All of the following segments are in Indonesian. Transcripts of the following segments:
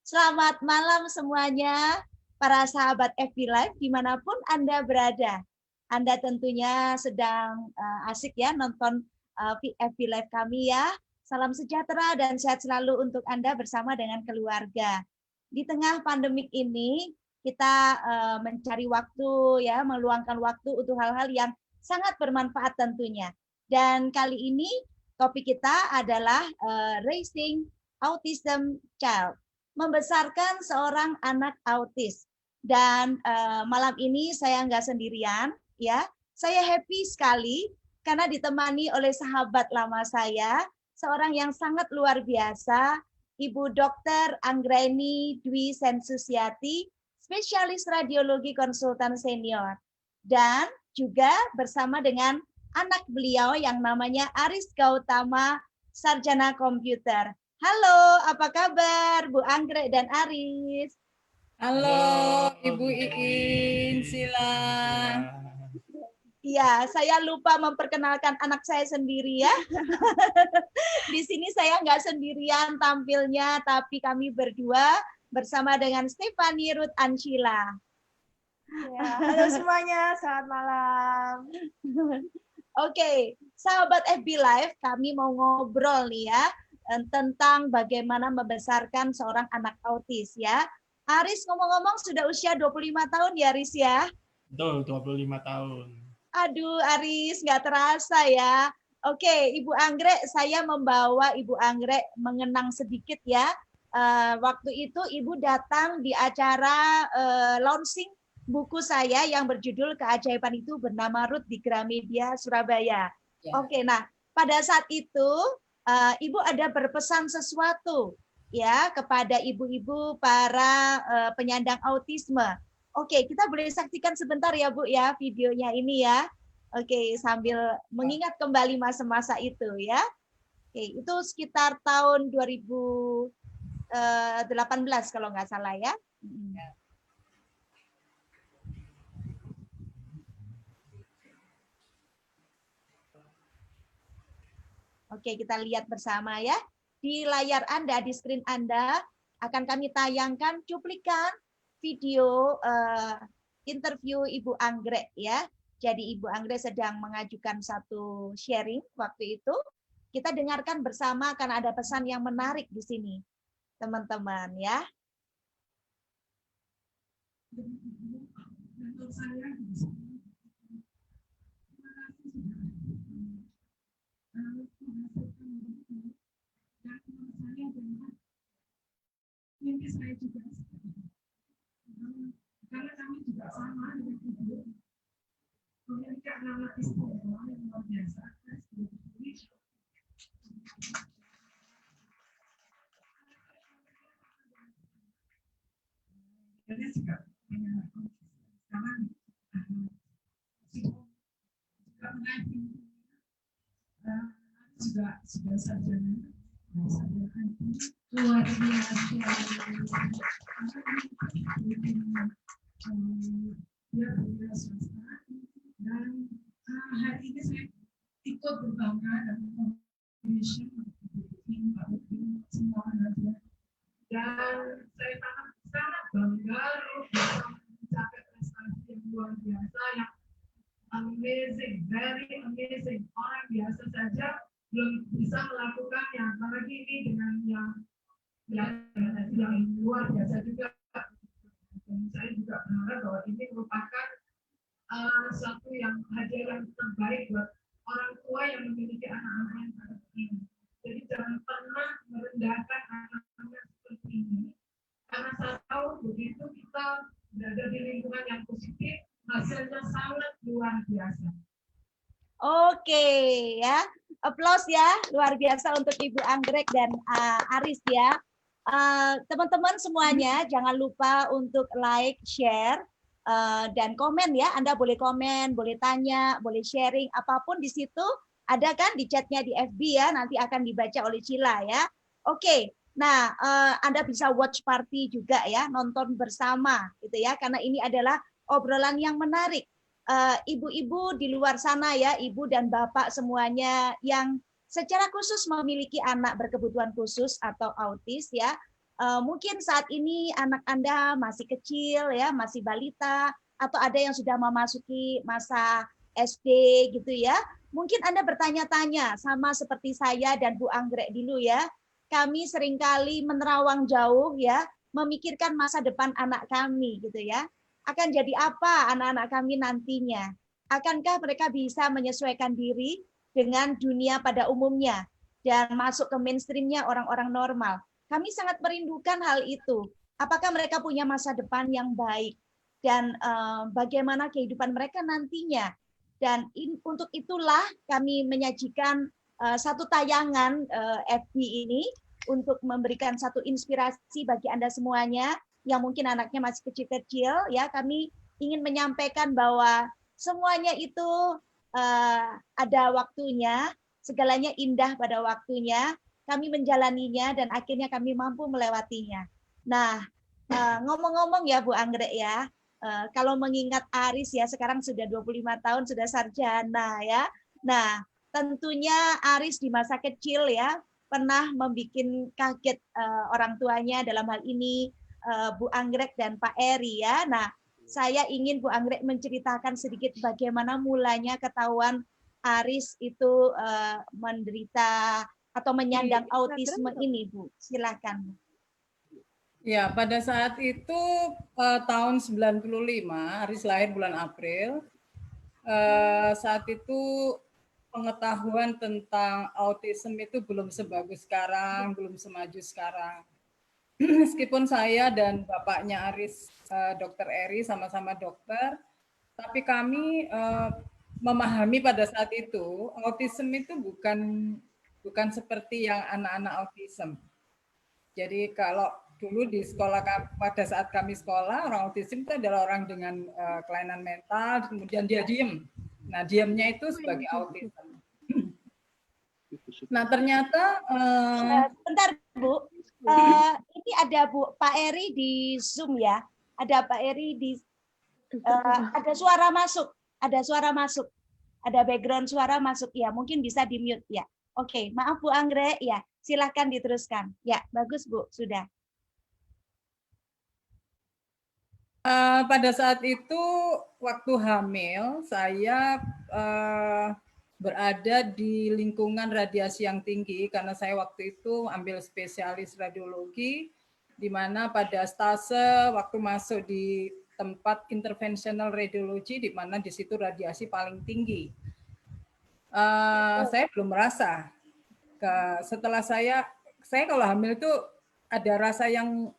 Selamat malam semuanya, para sahabat FB Live dimanapun Anda berada. Anda tentunya sedang asik ya nonton FB Live kami ya. Salam sejahtera dan sehat selalu untuk Anda bersama dengan keluarga. Di tengah pandemik ini, kita mencari waktu ya, meluangkan waktu untuk hal-hal yang sangat bermanfaat tentunya. Dan kali ini topik kita adalah Raising Autism Child, membesarkan seorang anak autis. Dan malam ini saya nggak sendirian, ya. Saya happy sekali karena ditemani oleh sahabat lama saya, seorang yang sangat luar biasa, Ibu Dr. Anggraini Dwi Sensusiati, spesialis radiologi konsultan senior. Dan juga bersama dengan anak beliau yang namanya Aris Gautama, sarjana komputer. Halo, apa kabar Bu Anggrek dan Aris? Halo, Ibu Iin, Sila. Iya, saya lupa memperkenalkan anak saya sendiri ya. Di sini saya nggak sendirian tampilnya, tapi kami berdua bersama dengan Stephanie Ruth Anshila. Ya, halo semuanya, selamat malam. Oke, sahabat FB Live, kami mau ngobrol nih ya tentang bagaimana membesarkan seorang anak autis ya. Aris ngomong-ngomong sudah usia 25 tahun ya Aris ya? Betul, 25 tahun. Aduh Aris, nggak terasa ya. Oke, Ibu Anggrek, saya membawa Ibu Anggrek mengenang sedikit ya. Waktu itu Ibu datang di acara launching buku saya yang berjudul Keajaiban Itu Bernama Ruth di Gramedia Surabaya. Ya. Oke, nah pada saat itu Ibu ada berpesan sesuatu ya kepada ibu-ibu para penyandang autisme. Oke, kita boleh saksikan sebentar ya Bu ya videonya ini ya. Oke, sambil mengingat kembali masa-masa itu ya. Oke, itu sekitar tahun 2018 kalau nggak salah ya. Oke, kita lihat bersama ya. Di layar Anda, di screen Anda, akan kami tayangkan cuplikan video interview Ibu Anggrek ya. Jadi Ibu Anggrek sedang mengajukan satu sharing waktu itu. Kita dengarkan bersama karena ada pesan yang menarik di sini, teman-teman ya. Mimpi saya juga karena kami juga sama dengan ibu memiliki anak istimewa yang luar biasa. Jadi juga sekarang juga sudah sarjana luar biasa. Dia berbeda swasta dan hari ini saya ikut berbangga dan foundation semua anaknya dan saya sangat bangga bisa mencapai prestasi yang luar biasa yang amazing, very amazing. Orang biasa saja belum bisa melakukannya, apalagi ini dengan yang luar biasa juga. Dan saya juga berharap bahwa ini merupakan suatu yang hadiah yang terbaik buat orang tua yang memiliki anak-anak yang seperti ini. Jadi jangan pernah merendahkan anak-anak seperti ini, karena saya tahu begitu kita berada di lingkungan yang positif, hasilnya sangat luar biasa. Oke ya, applause ya, luar biasa untuk Ibu Anggrek dan Aris ya. Teman-teman semuanya jangan lupa untuk like, share, dan komen ya. Anda boleh komen, boleh tanya, boleh sharing, apapun di situ. Ada kan di chatnya di FB ya, nanti akan dibaca oleh Cila ya. Oke, nah Anda bisa watch party juga ya, nonton bersama gitu ya, karena ini adalah obrolan yang menarik. Ibu-ibu di luar sana ya, ibu dan bapak semuanya yang secara khusus memiliki anak berkebutuhan khusus atau autis ya, Mungkin saat ini anak Anda masih kecil ya, masih balita, atau ada yang sudah memasuki masa SD gitu ya. Mungkin Anda bertanya-tanya sama seperti saya dan Bu Anggrek dulu ya. Kami seringkali menerawang jauh ya, memikirkan masa depan anak kami gitu ya. Akan jadi apa anak-anak kami nantinya? Akankah mereka bisa menyesuaikan diri dengan dunia pada umumnya dan masuk ke mainstreamnya orang-orang normal? Kami sangat merindukan hal itu. Apakah mereka punya masa depan yang baik dan bagaimana kehidupan mereka nantinya? Dan untuk itulah kami menyajikan satu tayangan FB ini untuk memberikan satu inspirasi bagi Anda semuanya yang mungkin anaknya masih kecil-kecil. Ya, kami ingin menyampaikan bahwa semuanya itu ada waktunya, segalanya indah pada waktunya. Kami menjalaninya dan akhirnya kami mampu melewatinya. Nah, ngomong-ngomong ya Bu Anggrek ya, kalau mengingat Aris ya sekarang sudah 25 tahun sudah sarjana ya. Nah, tentunya Aris di masa kecil ya pernah membuat kaget orang tuanya dalam hal ini Bu Anggrek dan Pak Eri ya. Nah, saya ingin Bu Anggrek menceritakan sedikit bagaimana mulanya ketahuan Aris itu menderita atau menyandang autisme ini, Bu. Silakan. Ya, pada saat itu tahun 95, Aris lahir bulan April. Saat itu pengetahuan tentang autisme itu belum sebagus sekarang, belum semaju sekarang. Meskipun saya dan bapaknya Aris, Dr. Eri, sama-sama dokter, tapi kami memahami pada saat itu autisme itu bukan seperti yang anak-anak autism. Jadi kalau dulu di sekolah, pada saat kami sekolah, orang autism itu adalah orang dengan kelainan mental, kemudian dia diem. Nah, diemnya itu sebagai autism. Nah, ternyata bentar Bu, ini ada Bu Pak Eri di Zoom ya. Ada Pak Eri di ada suara masuk, ada background suara masuk ya. Mungkin bisa di mute ya. Oke, maaf Bu Anggrek ya. Silahkan diteruskan. Ya, bagus Bu, sudah. Pada saat itu waktu hamil saya berada di lingkungan radiasi yang tinggi karena saya waktu itu ambil spesialis radiologi, di mana pada stase waktu masuk di tempat interventional radiologi, di mana di situ radiasi paling tinggi. Saya belum merasa. Setelah saya kalau hamil itu ada rasa yang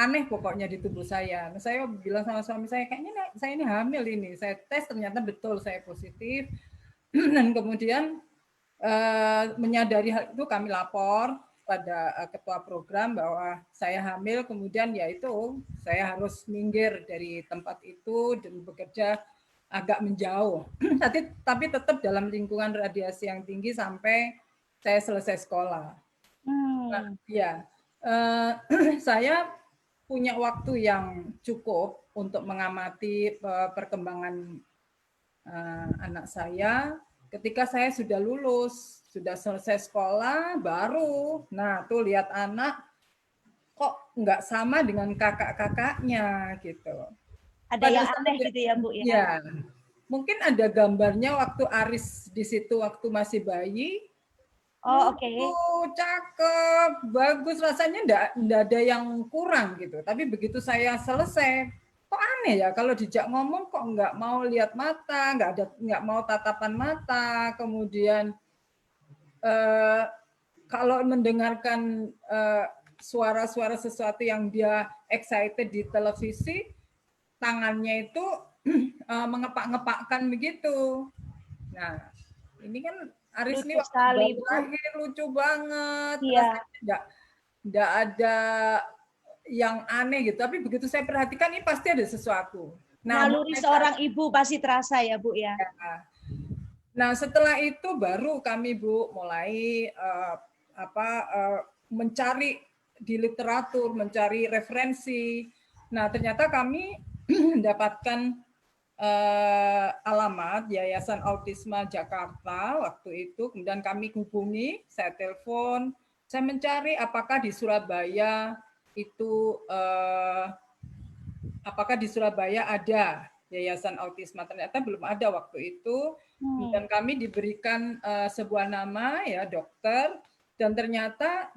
aneh pokoknya di tubuh saya. Saya bilang sama suami saya, kayaknya saya ini hamil ini. Saya tes ternyata betul saya positif. Dan kemudian menyadari hal itu kami lapor pada ketua program bahwa saya hamil. Kemudian yaitu saya harus minggir dari tempat itu dan bekerja agak menjauh. Tapi tetap dalam lingkungan radiasi yang tinggi sampai saya selesai sekolah. Nah, ya, saya punya waktu yang cukup untuk mengamati perkembangan anak saya. Ketika saya sudah lulus, sudah selesai sekolah, baru, nah tuh lihat anak kok nggak sama dengan kakak-kakaknya gitu. Ada yang aneh gitu ya Bu ya? Ya, mungkin ada gambarnya waktu Aris di situ waktu masih bayi. Oh, oke. Cakep, bagus, rasanya enggak ada yang kurang gitu. Tapi begitu saya selesai, kok aneh ya kalau dijak ngomong kok nggak mau lihat mata, nggak mau tatapan mata, kemudian kalau mendengarkan suara-suara sesuatu yang dia excited di televisi, tangannya itu mengepak-ngepakkan begitu. Nah, ini kan Aris ini waktu lahir lucu banget, enggak ada yang aneh gitu. Tapi begitu saya perhatikan ini pasti ada sesuatu. Nah, naluri seorang ibu pasti terasa ya Bu ya. Nah setelah itu baru kami Bu mulai mencari di literatur, mencari referensi. Nah ternyata kami mendapatkan alamat Yayasan Autisme Jakarta waktu itu, kemudian kami hubungi, saya telepon, saya mencari apakah di Surabaya itu apakah di Surabaya ada Yayasan Autisma, ternyata belum ada waktu itu. Dan kami diberikan sebuah nama ya dokter, dan ternyata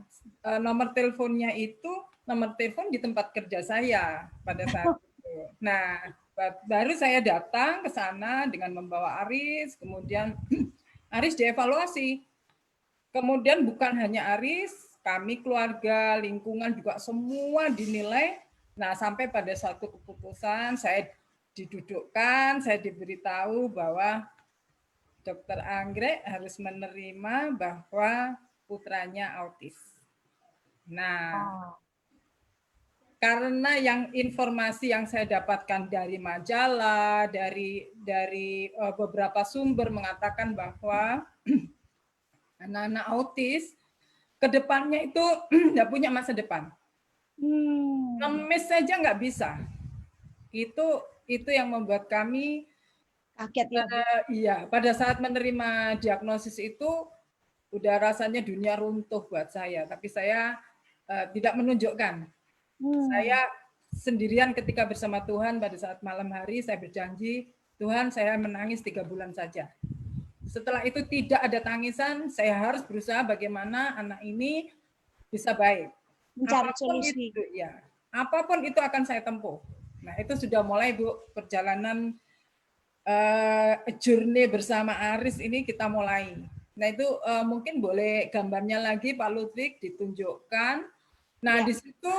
nomor teleponnya itu nomor telepon di tempat kerja saya pada saat itu. Nah, baru saya datang ke sana dengan membawa Aris, kemudian Aris dievaluasi. Kemudian bukan hanya Aris, kami keluarga, lingkungan juga semua dinilai. Nah, sampai pada satu keputusan saya didudukkan, saya diberitahu bahwa Dokter Anggrek harus menerima bahwa putranya autis. Nah, karena informasi yang saya dapatkan dari majalah, dari beberapa sumber mengatakan bahwa anak-anak autis kedepannya itu nggak punya masa depan. Ngemis saja nggak bisa. Itu yang membuat kami kaget ya. Iya, pada saat menerima diagnosis itu udah rasanya dunia runtuh buat saya. Tapi saya tidak menunjukkan. Saya sendirian ketika bersama Tuhan pada saat malam hari saya berjanji, Tuhan saya menangis 3 bulan saja. Setelah itu tidak ada tangisan, saya harus berusaha bagaimana anak ini bisa baik. Mencari solusi. Itu, ya, apapun itu akan saya tempuh. Nah, itu sudah mulai Bu perjalanan journey bersama Aris ini kita mulai. Nah, itu mungkin boleh gambarnya lagi Pak Ludwig ditunjukkan. Nah, ya. Di situ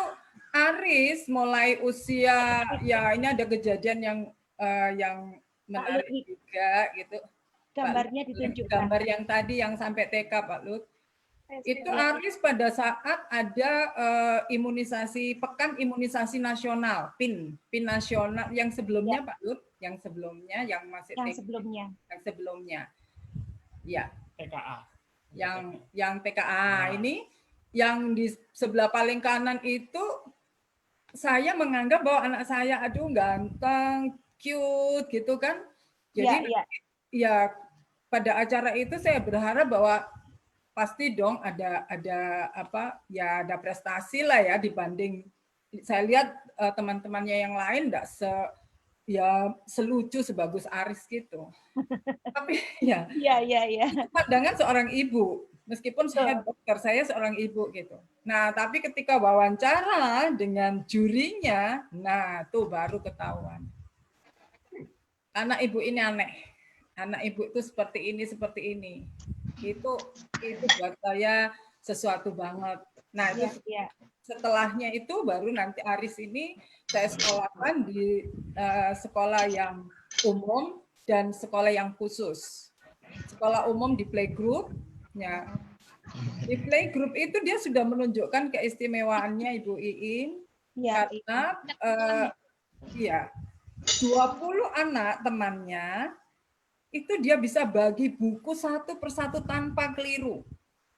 Aris mulai usia ya ini ada kejadian yang menarik juga gitu. Gambarnya ditunjukkan. Gambar yang tadi yang sampai TK Pak Lut. Itu Aris pada saat ada imunisasi pekan imunisasi nasional PIN nasional yang sebelumnya ya. Pak Lut, yang sebelumnya yang masih yang TK, sebelumnya ya PKA yang PKA ini yang di sebelah paling kanan itu saya menganggap bahwa anak saya aduh ganteng cute gitu kan jadi ya pada acara itu saya berharap bahwa pasti dong ada ada prestasi lah ya dibanding saya lihat teman-temannya yang lain enggak selucu sebagus Aris gitu. Tapi ya. Pandangan seorang ibu, meskipun saya dokter, saya seorang ibu gitu. Nah, tapi ketika wawancara dengan jurinya, nah tuh baru ketahuan. Anak ibu ini aneh. Anak ibu itu seperti ini. Itu buat saya sesuatu banget. Nah, itu setelahnya itu baru nanti Aris ini saya sekolahkan di sekolah yang umum dan sekolah yang khusus. Sekolah umum di playgroup, ya. Di playgroup itu dia sudah menunjukkan keistimewaannya Ibu Iin karena 20 anak temannya itu dia bisa bagi buku satu persatu tanpa keliru.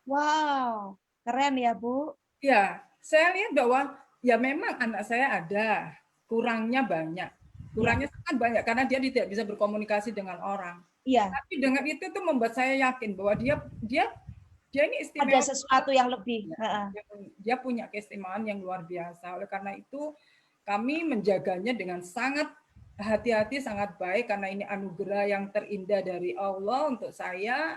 Wow, keren ya Bu. Ya, saya lihat bahwa ya memang anak saya ada kurangnya banyak. Kurangnya sangat banyak karena dia tidak bisa berkomunikasi dengan orang. Iya. Tapi dengan itu tuh membuat saya yakin bahwa dia ini istimewa. Ada sesuatu yang lebih. Dia punya keistimewaan yang luar biasa. Oleh karena itu kami menjaganya dengan sangat hati-hati, sangat baik karena ini anugerah yang terindah dari Allah untuk saya,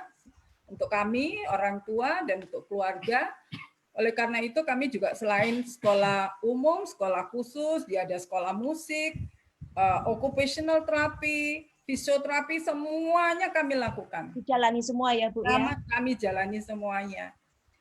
untuk kami orang tua dan untuk keluarga. Oleh karena itu kami juga selain sekolah umum, sekolah khusus, dia ada sekolah musik, occupational therapy, fisioterapi, semuanya kami lakukan. Dijalani semua ya Bu ya? Kami jalani semuanya.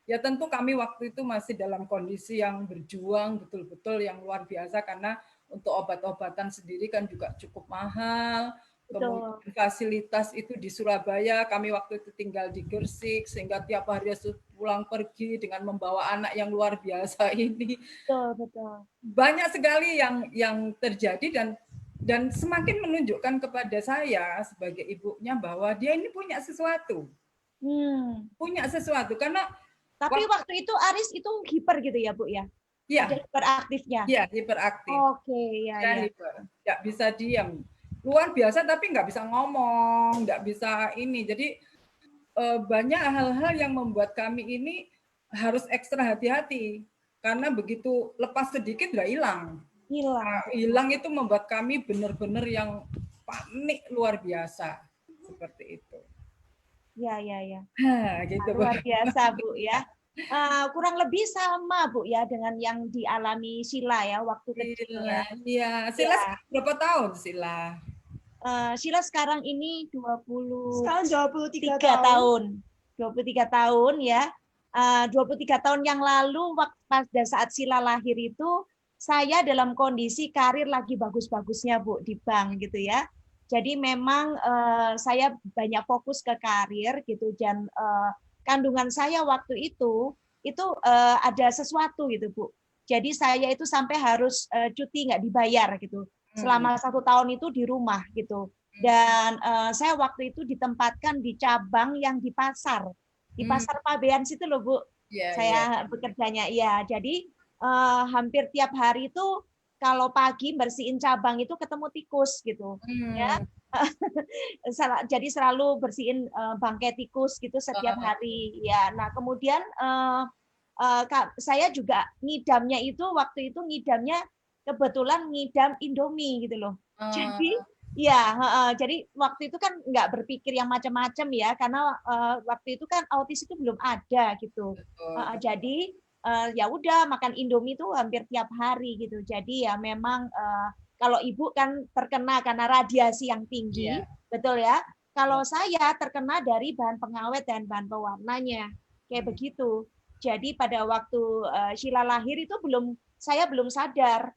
Ya tentu kami waktu itu masih dalam kondisi yang berjuang betul-betul yang luar biasa karena untuk obat-obatan sendiri kan juga cukup mahal. Kemudian fasilitas itu di Surabaya, kami waktu itu tinggal di Gresik, sehingga tiap hari harus pulang pergi dengan membawa anak yang luar biasa ini. Betul. Banyak sekali yang terjadi dan semakin menunjukkan kepada saya sebagai ibunya bahwa dia ini punya sesuatu. Punya sesuatu, karena tapi waktu itu Aris itu hiper gitu ya Bu ya? Iya. Ada hiperaktifnya? Iya, hiperaktif. Oke, ya. Nggak bisa diam. Luar biasa tapi nggak bisa ngomong, nggak bisa ini. Jadi banyak hal-hal yang membuat kami ini harus ekstra hati-hati. karena begitu lepas sedikit nggak hilang. Hilang itu membuat kami benar-benar yang panik luar biasa seperti itu. Ya. Gitu, luar biasa Bu ya. Kurang lebih sama Bu ya dengan yang dialami Sheila ya waktu kecil ya. Iya, Sheila berapa tahun Sheila? Sheila sekarang ini 23 tahun. 23 tahun ya. 23 tahun yang lalu pada saat Sheila lahir itu saya dalam kondisi karir lagi bagus-bagusnya Bu di bank gitu ya. Jadi memang saya banyak fokus ke karir gitu dan kandungan saya waktu itu ada sesuatu gitu Bu. Jadi saya itu sampai harus cuti nggak dibayar gitu. Selama 1 tahun itu di rumah gitu. Dan saya waktu itu ditempatkan di cabang yang di pasar Pabean situ loh Bu. Saya bekerjanya ya. Jadi hampir tiap hari itu kalau pagi bersihin cabang itu ketemu tikus gitu ya. Jadi selalu bersihin bangkai tikus gitu setiap hari ya. Nah kemudian saya juga ngidamnya itu waktu itu ngidamnya kebetulan ngidam Indomie gitu loh. Jadi ya, jadi waktu itu kan nggak berpikir yang macam-macam ya, karena waktu itu kan autis itu belum ada gitu. Jadi ya udah makan Indomie itu hampir tiap hari gitu. Jadi ya memang kalau ibu kan terkena karena radiasi yang tinggi, betul ya. Kalau saya terkena dari bahan pengawet dan bahan pewarnanya, kayak begitu. Jadi pada waktu Sheila lahir itu saya belum sadar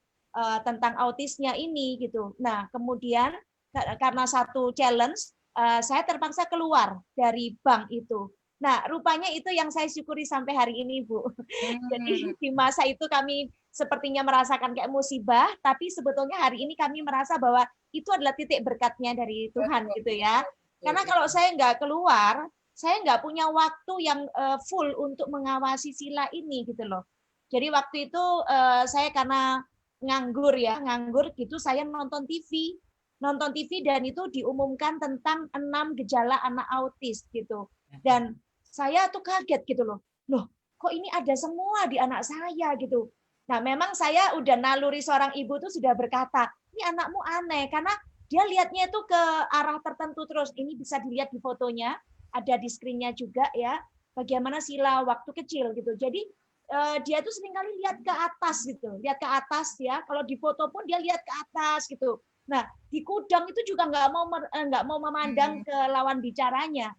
tentang autisnya ini gitu. Nah kemudian karena satu challenge, saya terpaksa keluar dari bank itu. Nah, rupanya itu yang saya syukuri sampai hari ini, Bu. Jadi di masa itu kami sepertinya merasakan kayak musibah, tapi sebetulnya hari ini kami merasa bahwa itu adalah titik berkatnya dari Tuhan, gitu ya. Karena kalau saya nggak keluar, saya nggak punya waktu yang full untuk mengawasi Sheila ini, gitu loh. Jadi waktu itu saya karena nganggur gitu, saya nonton TV dan itu diumumkan tentang 6 gejala anak autis gitu. Dan saya tuh kaget gitu loh. Loh, kok ini ada semua di anak saya gitu. Nah, memang saya udah naluri seorang ibu tuh sudah berkata, ini anakmu aneh karena dia lihatnya itu ke arah tertentu terus. Ini bisa dilihat di fotonya, ada di screen-nya juga ya. Bagaimana Sheila waktu kecil gitu. Jadi dia tuh seringkali lihat ke atas gitu. Lihat ke atas ya. Kalau di foto pun dia lihat ke atas gitu. Nah, di kudang itu juga nggak mau memandang ke lawan bicaranya.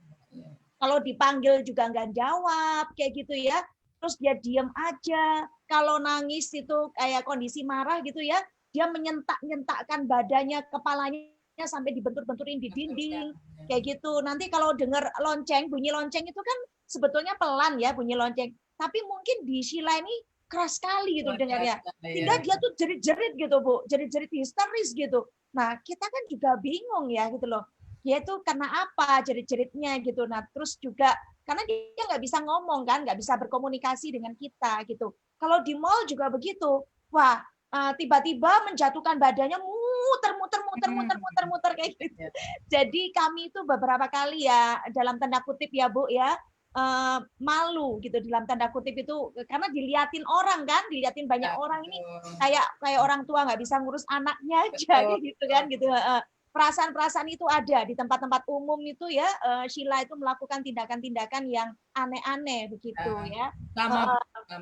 Kalau dipanggil juga nggak jawab, kayak gitu ya. Terus dia diam aja. Kalau nangis itu kayak kondisi marah gitu ya, dia menyentak-nyentakkan badannya, kepalanya sampai dibentur-benturin di dinding, kayak gitu. Nanti kalau dengar lonceng, bunyi lonceng itu kan sebetulnya pelan ya bunyi lonceng. Tapi mungkin di Sheila ini keras sekali gitu dengarnya. Sehingga dia tuh jerit-jerit gitu, Bu. Jerit-jerit histeris gitu. Nah, kita kan juga bingung ya gitu loh. Dia tuh karena apa jerit-jeritnya gitu. Nah, terus juga karena dia nggak bisa ngomong kan, nggak bisa berkomunikasi dengan kita gitu. Kalau di mall juga begitu. Wah, tiba-tiba menjatuhkan badannya muter kayak gitu. Jadi kami itu beberapa kali ya dalam tanda kutip ya Bu ya, malu gitu dalam tanda kutip itu karena diliatin orang kan, diliatin banyak orang ini kayak orang tua nggak bisa ngurus anaknya aja gitu kan gitu. Perasaan-perasaan itu ada di tempat-tempat umum itu ya. Sheila itu melakukan tindakan-tindakan yang aneh-aneh begitu ya.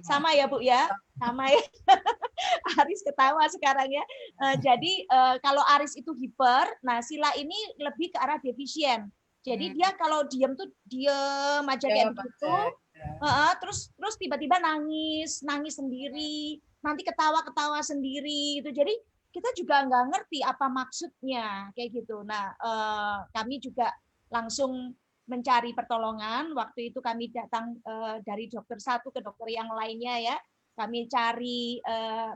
Sama ya Bu ya, sama ya. Aris ketawa sekarang ya. Jadi kalau Aris itu hiper, nah Sheila ini lebih ke arah defisien. Jadi dia kalau diem tuh diem aja kayak begitu. Terus tiba-tiba nangis sendiri, nanti ketawa sendiri gitu. Jadi kita juga nggak ngerti apa maksudnya kayak gitu. Nah, kami juga langsung mencari pertolongan. Waktu itu kami datang dari dokter satu ke dokter yang lainnya ya. Kami cari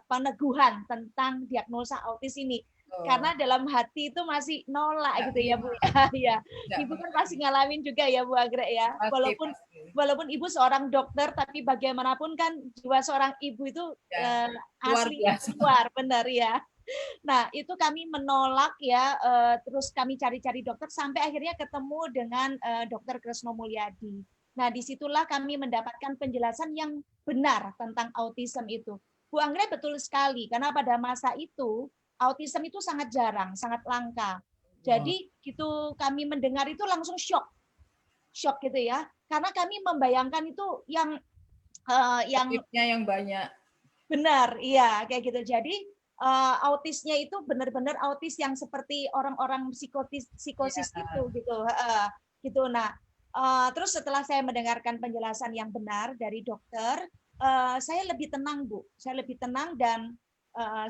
peneguhan tentang diagnosa autis ini. Karena dalam hati itu masih nolak gitu ya Bu ya. Ibu kan pasti ngalamin juga ya Bu Anggrek ya. Walaupun ibu seorang dokter, tapi bagaimanapun kan jiwa seorang ibu itu asli luar benar ya. Nah, itu kami menolak ya, terus kami cari-cari dokter sampai akhirnya ketemu dengan Dokter Kresno Mulyadi. Nah, disitulah kami mendapatkan penjelasan yang benar tentang autism itu. Bu Anggrek betul sekali, karena pada masa itu autism itu sangat jarang, sangat langka. Jadi gitu kami mendengar itu langsung shock gitu ya, karena kami membayangkan itu yang yang banyak. Benar, iya kayak gitu. Jadi autisnya itu benar-benar autis yang seperti orang-orang psikosis itu gitu. Gitu. Nah, terus setelah saya mendengarkan penjelasan yang benar dari dokter, saya lebih tenang, Bu. Saya lebih tenang dan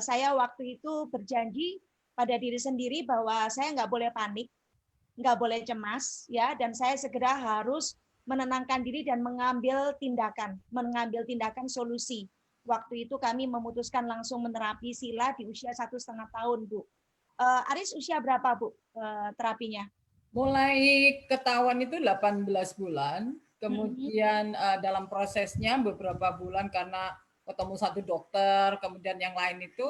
saya waktu itu berjanji pada diri sendiri bahwa saya nggak boleh panik, nggak boleh cemas, ya, dan saya segera harus menenangkan diri dan mengambil tindakan solusi. Waktu itu kami memutuskan langsung menerapi sila di usia 1,5 tahun, Bu. Aris usia berapa, Bu, terapinya? Mulai ketahuan itu 18 bulan, kemudian dalam prosesnya beberapa bulan karena ketemu satu dokter, kemudian yang lain itu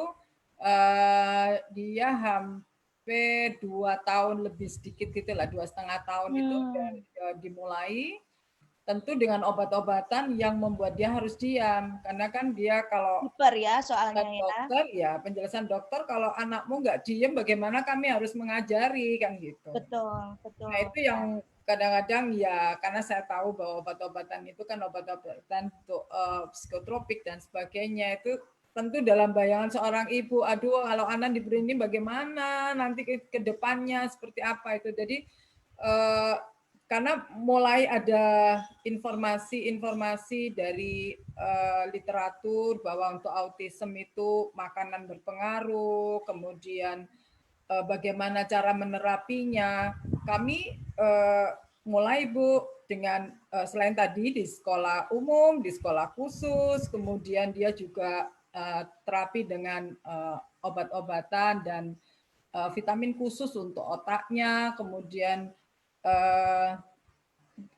dia hampir 2 tahun lebih sedikit gitu lah, 2,5 tahun itu dimulai. Tentu dengan obat-obatan yang membuat dia harus diam, karena kan dia kalau hiper ya soalnya dokter ya penjelasan dokter kalau anakmu nggak diam bagaimana kami harus mengajari kan gitu. Betul. Nah itu yang kadang-kadang ya karena saya tahu bahwa obat-obatan itu kan obat-obatan untuk psikotropik dan sebagainya itu tentu dalam bayangan seorang ibu, aduh kalau anak diberi ini bagaimana nanti ke depannya seperti apa itu. Jadi karena mulai ada informasi dari literatur bahwa untuk autism itu makanan berpengaruh, kemudian bagaimana cara menerapinya. Kami mulai Bu dengan selain tadi di sekolah umum, di sekolah khusus, kemudian dia juga terapi dengan obat-obatan dan vitamin khusus untuk otaknya, kemudian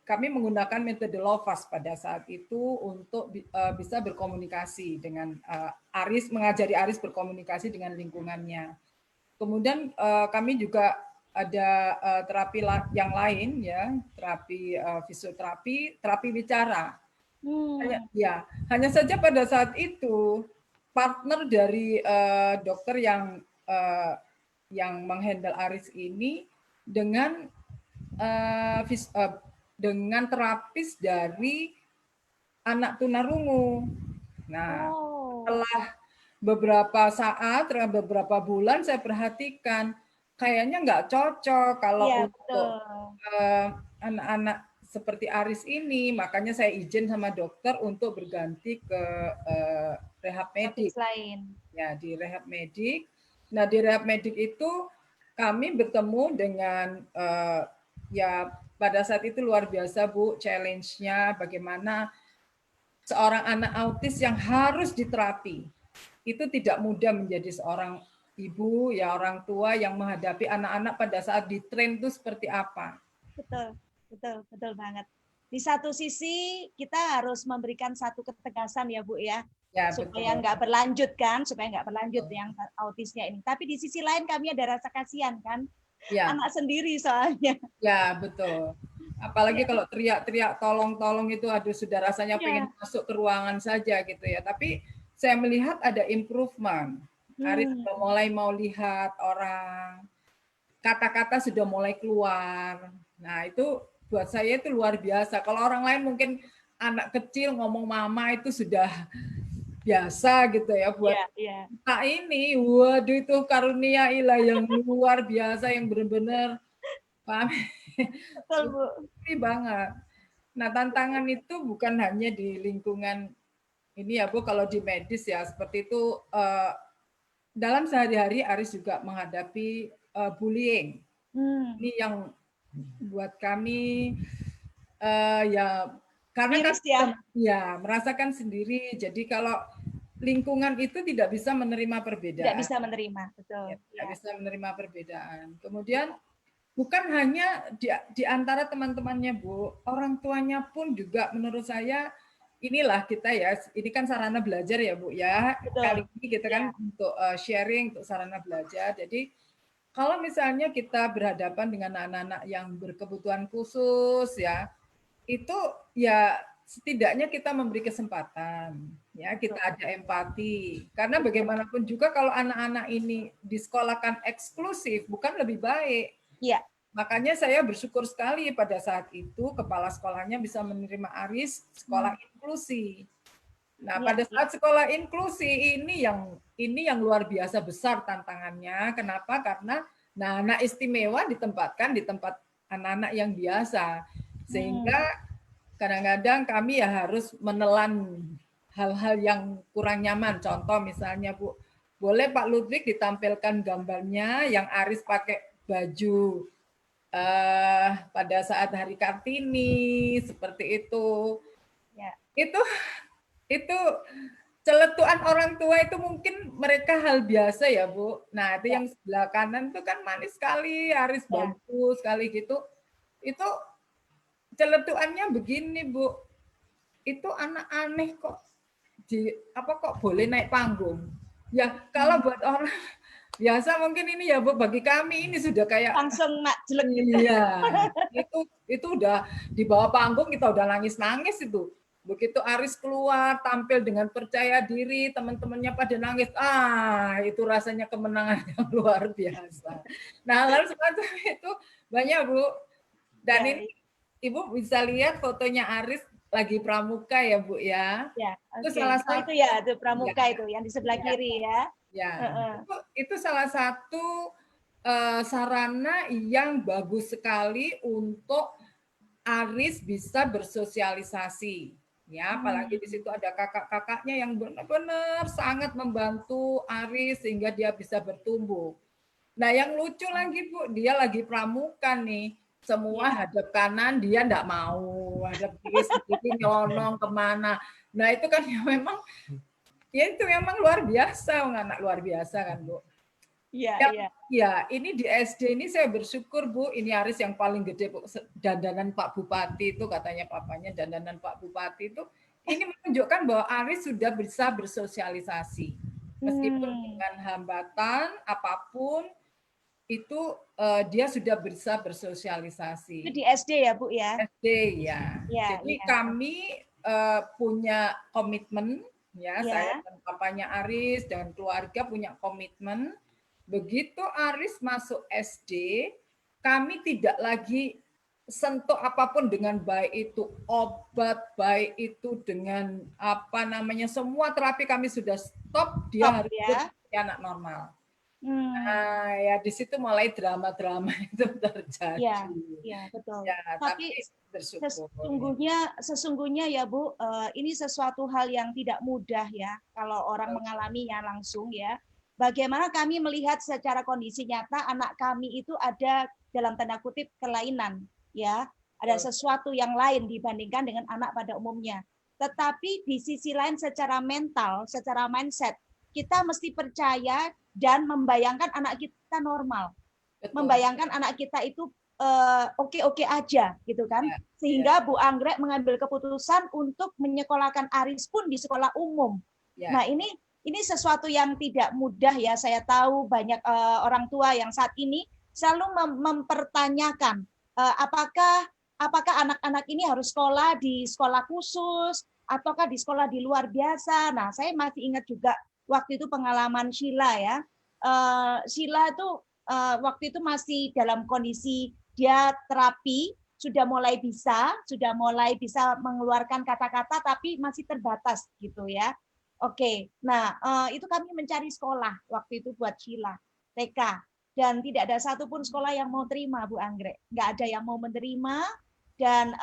kami menggunakan metode Lovas pada saat itu untuk bisa berkomunikasi dengan Aris, mengajari Aris berkomunikasi dengan lingkungannya. Kemudian kami juga ada terapi yang lain ya, terapi fisioterapi, terapi bicara. Hanya saja pada saat itu partner dari dokter yang menghandle Aris ini dengan terapis dari anak tunarungu. Nah, setelah beberapa saat, beberapa bulan saya perhatikan kayaknya nggak cocok kalau untuk anak-anak seperti Aris ini, makanya saya izin sama dokter untuk berganti ke rehab medik. Ya, di rehab medik. Nah, di rehab medik itu kami bertemu dengan ya pada saat itu luar biasa Bu, challenge-nya bagaimana seorang anak autis yang harus diterapi. Itu tidak mudah menjadi seorang ibu, ya orang tua yang menghadapi anak-anak pada saat di-train itu seperti apa. Betul banget. Di satu sisi kita harus memberikan satu ketegasan ya Bu ya, supaya nggak berlanjut yang autisnya ini. Tapi di sisi lain kami ada rasa kasihan kan, anak sendiri soalnya. Ya betul. Apalagi kalau teriak-teriak tolong-tolong itu aduh sudah rasanya pengen masuk ke ruangan saja gitu ya. Tapi saya melihat ada improvement. Aris sudah mulai mau lihat orang, kata-kata sudah mulai keluar. Nah itu buat saya itu luar biasa. Kalau orang lain mungkin anak kecil ngomong mama itu sudah biasa gitu ya. Buat kita ini, waduh itu karunia ilah yang luar biasa, yang benar-benar paham. Betul Bu. Banget. Nah tantangan itu bukan hanya di lingkungan ini ya Bu, kalau di medis ya seperti itu. Dalam sehari-hari Aris juga menghadapi bullying. Ini yang buat kami ya karena kan merasakan sendiri. Jadi kalau lingkungan itu tidak bisa menerima perbedaan. Tidak bisa menerima, betul. Tidak bisa menerima perbedaan. Kemudian bukan hanya di antara teman-temannya Bu, orang tuanya pun juga menurut saya inilah kita ya, ini kan sarana belajar ya Bu ya. Betul. Kali ini kita kan untuk sharing, untuk sarana belajar. Jadi kalau misalnya kita berhadapan dengan anak-anak yang berkebutuhan khusus ya, itu ya setidaknya kita memberi kesempatan, ya kita ada empati. Karena bagaimanapun juga kalau anak-anak ini disekolahkan eksklusif, bukan lebih baik. Iya. Makanya saya bersyukur sekali pada saat itu kepala sekolahnya bisa menerima Aris sekolah inklusi. Nah, pada saat sekolah inklusi ini yang luar biasa besar tantangannya. Kenapa? Karena anak istimewa ditempatkan di tempat anak-anak yang biasa, sehingga kadang-kadang kami ya harus menelan hal-hal yang kurang nyaman. Contoh misalnya, Bu, boleh Pak Ludwig ditampilkan gambarnya yang Aris pakai baju pada saat Hari Kartini seperti itu. Ya. Itu celetukan orang tua itu mungkin mereka hal biasa ya, Bu. Nah, itu yang sebelah kanan itu kan manis sekali, Aris bagus sekali gitu. Itu celetukannya begini, Bu. Itu anak aneh kok kok boleh naik panggung. Ya, kalau buat orang biasa mungkin ini ya, Bu, bagi kami ini sudah kayak langsung jelek gitu. Iya. Itu udah di bawah panggung kita udah nangis-nangis itu. Begitu Aris keluar, tampil dengan percaya diri, teman-temannya pada nangis. Itu rasanya kemenangan yang luar biasa. Nah, hal semacam itu banyak, Bu. Dan ini Ibu bisa lihat fotonya Aris lagi pramuka ya, Bu ya. Ya, itu salah satu itu pramuka itu yang di sebelah kiri ya. Ya, itu salah satu sarana yang bagus sekali untuk Aris bisa bersosialisasi. Ya, apalagi di situ ada kakak-kakaknya yang benar-benar sangat membantu Aris sehingga dia bisa bertumbuh. Nah, yang lucu lagi, Bu, dia lagi pramuka nih. Semua hadap kanan, dia enggak mau. Hadap kiri sedikit nyelonong kemana. Nah, itu kan itu memang luar biasa, anak luar biasa kan, Bu. Iya. Ya, ini di SD ini saya bersyukur, Bu, ini Aris yang paling gede, Bu. Dandanan Pak Bupati itu katanya papanya dandanan Pak Bupati itu ini menunjukkan bahwa Aris sudah bisa bersosialisasi. Meskipun dengan hambatan apapun itu dia sudah bisa bersosialisasi. Itu di SD ya, Bu ya? SD ya. Jadi kami punya komitmen ya, saya dan papanya Aris dan keluarga punya komitmen. Begitu Aris masuk SD, kami tidak lagi sentuh apapun dengan baik itu obat, baik itu dengan semua terapi kami sudah stop, dia harus jadi anak normal. Nah, ya di situ mulai drama-drama itu terjadi. Iya, betul. Ya, tapi sesungguhnya ya, Bu, ini sesuatu hal yang tidak mudah ya kalau orang mengalaminya langsung ya. Bagaimana kami melihat secara kondisi nyata anak kami itu ada dalam tanda kutip kelainan, ya, ada sesuatu yang lain dibandingkan dengan anak pada umumnya. Tetapi di sisi lain secara mental, secara mindset, kita mesti percaya dan membayangkan anak kita normal, membayangkan anak kita itu oke-oke aja, gitu kan? Sehingga Bu Anggrek mengambil keputusan untuk menyekolahkan Aris pun di sekolah umum. Nah, ini sesuatu yang tidak mudah ya. Saya tahu banyak orang tua yang saat ini selalu mempertanyakan apakah anak-anak ini harus sekolah di sekolah khusus ataukah di sekolah di luar biasa. Nah, saya masih ingat juga waktu itu pengalaman Sheila ya. Sheila itu waktu itu masih dalam kondisi dia terapi, sudah mulai bisa mengeluarkan kata-kata tapi masih terbatas gitu ya. Oke, nah itu kami mencari sekolah waktu itu buat Sheila, TK. Dan tidak ada satupun sekolah yang mau terima, Bu Anggrek. Nggak ada yang mau menerima, dan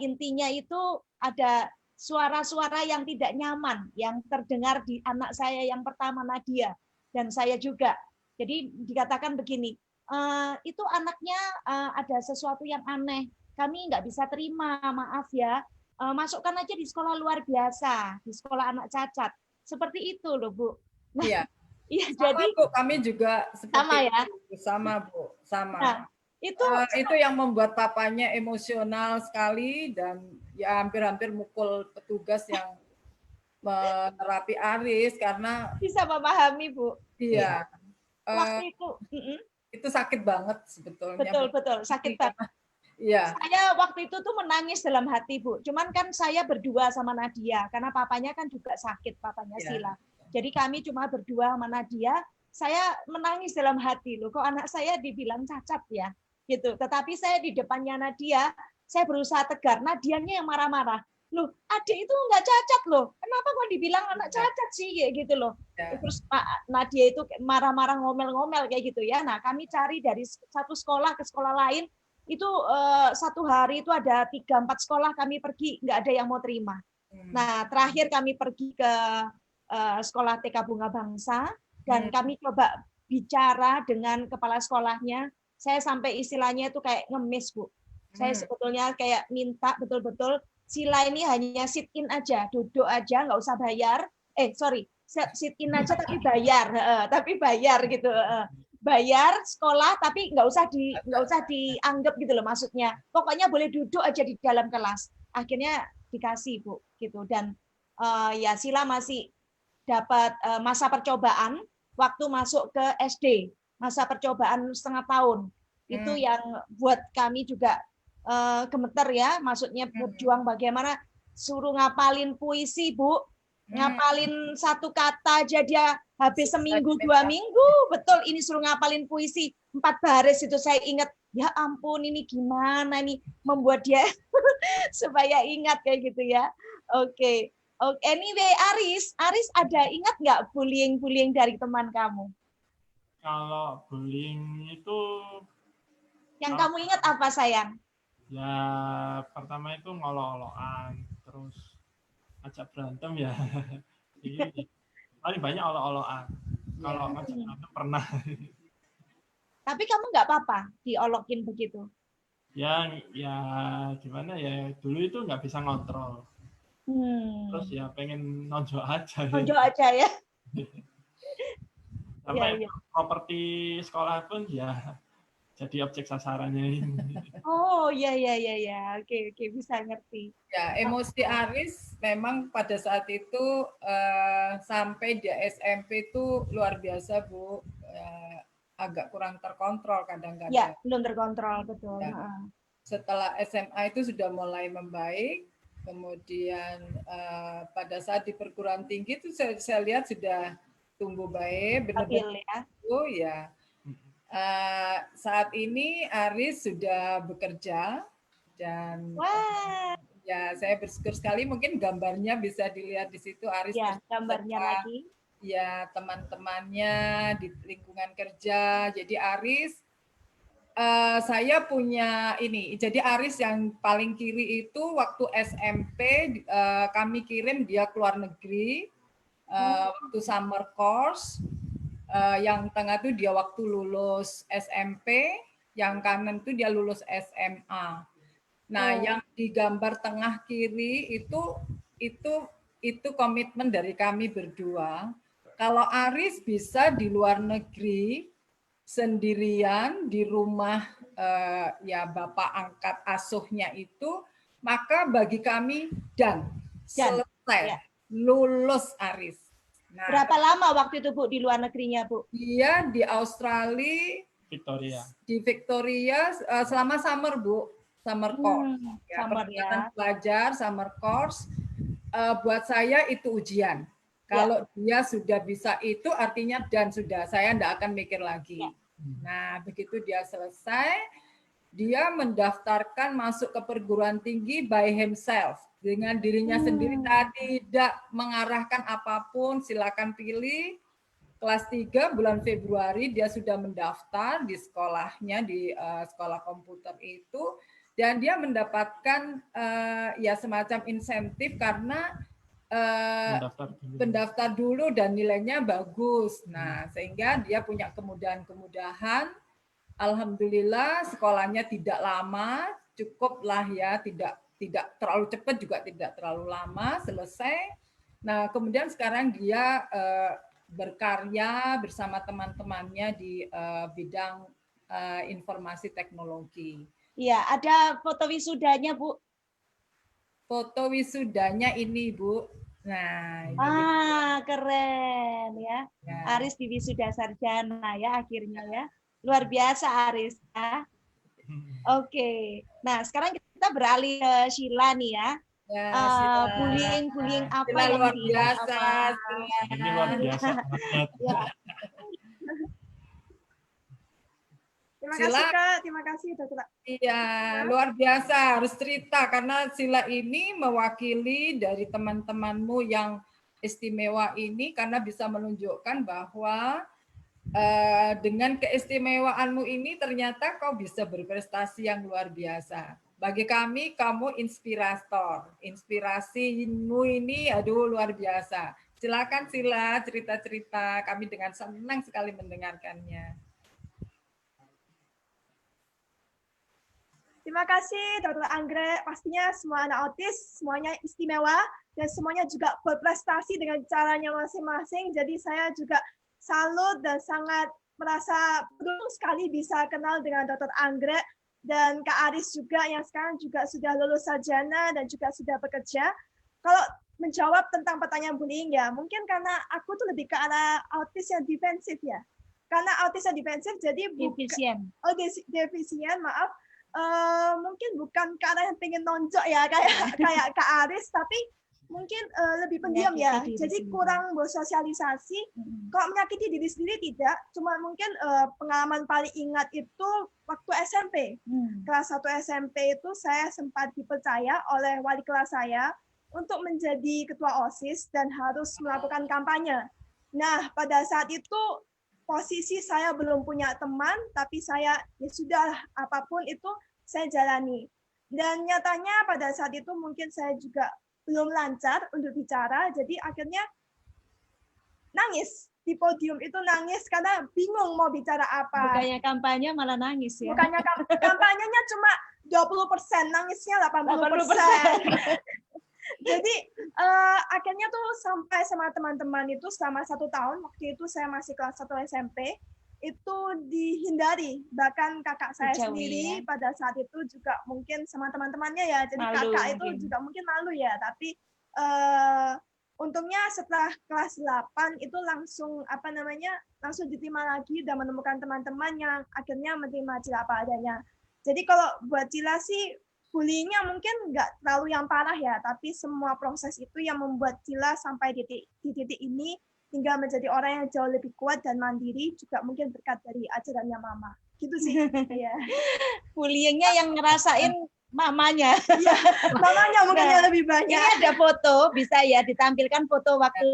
intinya itu ada suara-suara yang tidak nyaman, yang terdengar di anak saya yang pertama, Nadia, dan saya juga. Jadi dikatakan begini, itu anaknya ada sesuatu yang aneh, kami nggak bisa terima, maaf ya. Masukkan aja di sekolah luar biasa, di sekolah anak cacat. Seperti itu loh, Bu. Nah, iya. Iya, sama, jadi Bu, kami juga seperti sama ya. Itu. Sama, Bu, sama. Nah, itu yang membuat papanya emosional sekali dan ya hampir-hampir mukul petugas yang menerapi Aris karena bisa memahami, Bu. Iya. Waktu itu itu sakit banget sebetulnya. Betul, sakit banget. Iya. Saya waktu itu tuh menangis dalam hati, Bu. Cuman kan saya berdua sama Nadia, karena papanya kan juga sakit, papanya Iya. Sila. Jadi kami cuma berdua sama Nadia. Saya menangis dalam hati, loh, kok anak saya dibilang cacat ya, gitu. Tetapi saya di depannya Nadia, saya berusaha tegar. Nadianya yang marah-marah. Loh, adik itu nggak cacat loh. Kenapa kok dibilang anak cacat sih, kayak gitu loh. Ya. Terus Pak Nadia itu marah-marah, ngomel-ngomel kayak gitu ya. Nah, kami cari dari satu sekolah ke sekolah lain. Itu satu hari itu ada 3-4 sekolah kami pergi, nggak ada yang mau terima. Nah, terakhir kami pergi ke sekolah TK Bunga Bangsa, dan kami coba bicara dengan kepala sekolahnya. Saya sampai istilahnya itu kayak ngemis, Bu. Saya sebetulnya kayak minta betul-betul Sila ini hanya sit in aja, duduk aja, nggak usah bayar. Sit in aja tapi bayar gitu. Bayar sekolah tapi nggak usah dianggap gitu loh maksudnya. Pokoknya boleh duduk aja di dalam kelas. Akhirnya dikasih, Bu, gitu. Dan ya Sila masih dapat masa percobaan waktu masuk ke SD, masa percobaan setengah tahun. Itu yang buat kami juga gemeter ya, maksudnya berjuang bagaimana suruh ngapalin puisi, Bu. Ngapalin satu kata aja dia habis seminggu 2 minggu. Betul, ini suruh ngapalin puisi 4 baris itu saya ingat. Ya ampun, ini gimana nih membuat dia supaya ingat kayak gitu ya. Oke. Anyway, Aris ada ingat nggak bullying dari teman kamu? Kalau bullying itu Yang kamu ingat apa, sayang? ya pertama itu ngolok-olokan, terus ajak berantem ya. Ini paling banyak olok-olokan. Kalau ngajak berantem pernah. Tapi kamu nggak apa-apa diolokin begitu? Ya gimana ya, dulu itu nggak bisa ngontrol. Terus ya pengen nonjok aja. Nonjok aja ya. Sampai properti sekolah pun ya jadi objek sasarannya ini. Oh ya. Oke, bisa ngerti. Ya, emosi Aris memang pada saat itu sampai di SMP itu luar biasa, Bu. Agak kurang terkontrol kadang-kadang. Ya, belum terkontrol, betul. Ya. Setelah SMA itu sudah mulai membaik. Kemudian pada saat di perguruan tinggi itu saya lihat sudah tumbuh baik, benar-benar ya. Saat ini Aris sudah bekerja dan ya saya bersyukur sekali, mungkin gambarnya bisa dilihat di situ Aris ya, gambarnya lagi. Ya, teman-temannya di lingkungan kerja. Jadi Aris saya punya ini. Jadi Aris yang paling kiri itu waktu SMP kami kirim dia ke luar negeri waktu summer course. Yang tengah itu dia waktu lulus SMP, yang kanan itu dia lulus SMA. Nah, yang di gambar tengah kiri itu komitmen dari kami berdua. Kalau Aris bisa di luar negeri sendirian di rumah ya bapak angkat asuhnya itu, maka bagi kami selesai lulus Aris. Nah, berapa lama waktu itu, Bu, di luar negerinya, Bu? Dia di Australia, di Victoria selama summer, Bu, summer course. Belajar summer course. Buat saya itu ujian. Kalau dia sudah bisa itu artinya saya tidak akan mikir lagi. Nah, begitu dia selesai, dia mendaftarkan masuk ke perguruan tinggi by himself. Dengan dirinya sendiri, tidak mengarahkan apapun, silakan pilih. Kelas 3 bulan Februari dia sudah mendaftar di sekolahnya, di sekolah komputer itu, dan dia mendapatkan ya semacam insentif karena mendaftar dulu dan nilainya bagus. Nah, sehingga dia punya kemudahan-kemudahan. Alhamdulillah sekolahnya tidak lama, cukuplah ya, tidak terlalu cepat juga tidak terlalu lama selesai. Nah, kemudian sekarang dia berkarya bersama teman-temannya di bidang informasi teknologi. Iya, ada foto wisudanya, Bu. Foto wisudanya ini, Bu. Nah, ini keren ya. Aris di wisuda sarjana ya akhirnya ya. Luar biasa Aris ya. Oke. Nah, sekarang kita beralih ke Sheila nih ya. Ya, Sila. Bullying apa Sila yang luar diingat biasa. apa? Ini luar biasa banget. Ya. Terima Sila. kasih Kak, terima kasih Dokter. Iya, luar biasa. Harus cerita karena Sila ini mewakili dari teman-temanmu yang istimewa ini karena bisa menunjukkan bahwa dengan keistimewaanmu ini ternyata kau bisa berprestasi yang luar biasa. Bagi kami, kamu inspirator. Inspirasimu ini, aduh luar biasa. Silakan Sila cerita-cerita. Kami dengan senang sekali mendengarkannya. Terima kasih Dokter Anggrek. Pastinya semua anak autis semuanya istimewa dan semuanya juga berprestasi dengan caranya masing-masing. Jadi saya juga salut dan sangat merasa beruntung sekali bisa kenal dengan Dokter Anggrek dan Kak Aris juga yang sekarang juga sudah lulus sarjana dan juga sudah bekerja. Kalau menjawab tentang pertanyaan bullying ya, mungkin karena aku tuh lebih ke arah autis yang defensif ya. Karena autis yang defensif jadi Defisien. defisien, maaf. Mungkin bukan karena yang pengen nonjok ya kayak Kak Aris, tapi mungkin lebih pendiam ya. Jadi kurang bersosialisasi. Kalau menyakiti diri sendiri tidak, cuma mungkin pengalaman paling ingat itu waktu SMP. Kelas 1 SMP itu saya sempat dipercaya oleh wali kelas saya untuk menjadi ketua OSIS dan harus melakukan kampanye. Nah, pada saat itu posisi saya belum punya teman, tapi saya ya sudah apapun itu saya jalani. Dan nyatanya pada saat itu mungkin saya juga belum lancar untuk bicara, jadi akhirnya nangis di podium itu nangis karena bingung mau bicara apa. Bukannya kampanye malah nangis ya. Bukannya kampanyenya cuma 20%, nangisnya 80%. Jadi akhirnya tuh sampai sama teman-teman itu selama 1 tahun, waktu itu saya masih kelas 1 SMP, itu dihindari. Bahkan kakak saya sendiri pada saat itu juga mungkin sama teman-temannya ya, jadi malu, kakak itu juga mungkin malu ya, tapi untungnya setelah kelas 8 itu langsung langsung diterima lagi dan menemukan teman-teman yang akhirnya menerima Cila apa adanya. Jadi kalau buat Cila sih bullyingnya mungkin nggak terlalu yang parah ya, tapi semua proses itu yang membuat Cila sampai di titik ini hingga menjadi orang yang jauh lebih kuat dan mandiri, juga mungkin berkat dari ajarannya Mama. Gitu sih. Ya. Bullyingnya yang ngerasain mamanya. Iya, mamanya mungkin yang lebih banyak. Ini ada foto, bisa ya ditampilkan foto waktu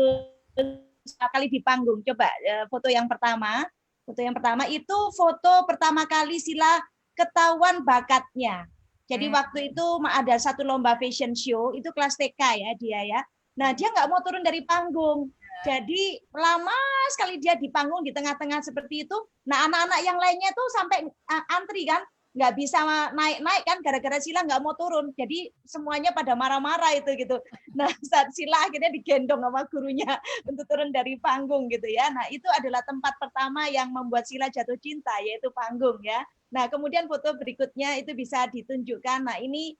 sekali di panggung. Coba foto yang pertama. Foto yang pertama itu foto pertama kali Sila ketahuan bakatnya. Jadi waktu itu ada satu lomba fashion show, itu kelas TK ya dia ya. Nah dia nggak mau turun dari panggung. Jadi lama sekali dia di panggung di tengah-tengah seperti itu. Nah anak-anak yang lainnya tuh sampai antri kan, nggak bisa naik-naik kan gara-gara Sila nggak mau turun. Jadi semuanya pada marah-marah itu gitu. Nah saat Sila akhirnya digendong sama gurunya untuk turun dari panggung gitu ya. Nah itu adalah tempat pertama yang membuat Sila jatuh cinta, yaitu panggung ya. Nah kemudian foto berikutnya itu bisa ditunjukkan. Nah ini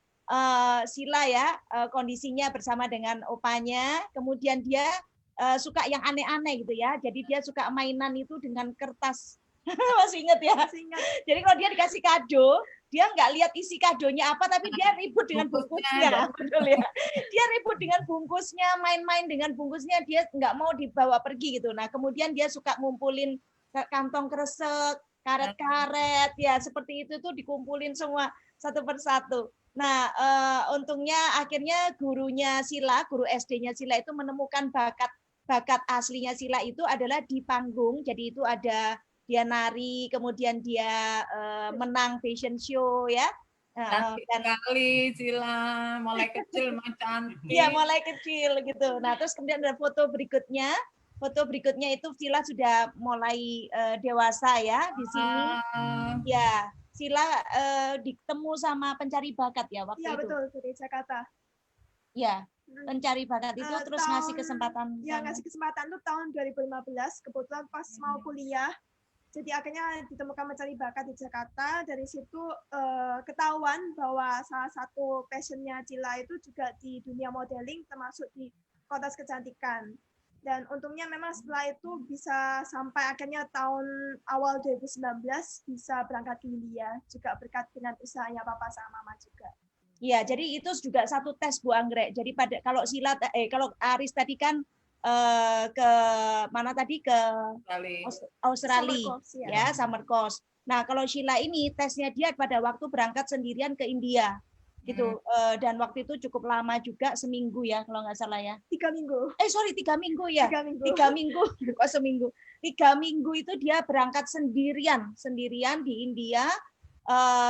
Sila ya kondisinya bersama dengan opanya. Kemudian dia suka yang aneh-aneh gitu ya. Jadi dia suka mainan itu dengan kertas. Masih ingat ya? Masih ingat. Jadi kalau dia dikasih kado, dia nggak lihat isi kadonya apa, tapi dia ribut dengan bungkusnya. Betul ya? Dia ribut dengan bungkusnya, main-main dengan bungkusnya, dia nggak mau dibawa pergi gitu. Nah kemudian dia suka ngumpulin kantong kresek, karet-karet, ya seperti itu tuh dikumpulin semua satu persatu. Nah, untungnya akhirnya gurunya Sila, guru SD-nya Sila itu menemukan bakat aslinya Sila itu adalah di panggung. Jadi itu ada dia nari, kemudian dia menang fashion show ya. Cantik sekali Sila, mulai kecil macam cantik. Iya, mulai kecil gitu. Nah, terus kemudian ada foto berikutnya. Foto berikutnya itu Sila sudah mulai dewasa ya di sini. Ya, Sila ditemu sama pencari bakat ya waktu itu. Iya betul, dari Jakarta. Ya, pencari bakat itu terus ngasih kesempatan. Ya, ngasih kesempatan itu tahun 2015, kebetulan pas mau kuliah. Jadi akhirnya ditemukan mencari bakat di Jakarta. Dari situ ketahuan bahwa salah satu passionnya Cila itu juga di dunia modeling, termasuk di kontes kecantikan. Dan untungnya memang setelah itu bisa sampai akhirnya tahun awal 2019 bisa berangkat ke India, juga berkat dengan usahanya Papa sama Mama juga. Iya, jadi itu juga satu tes Bu Anggrek. Jadi kalau kalau Aris tadi kan ke mana tadi ke Australia, Summer course, ya summer course. Nah, kalau Sheila ini tesnya dia pada waktu berangkat sendirian ke India. Gitu, dan waktu itu cukup lama juga, seminggu ya kalau nggak salah ya. 3 minggu. 3 minggu ya. 3 minggu. 3 minggu kok seminggu. 3 minggu itu dia berangkat sendirian di India,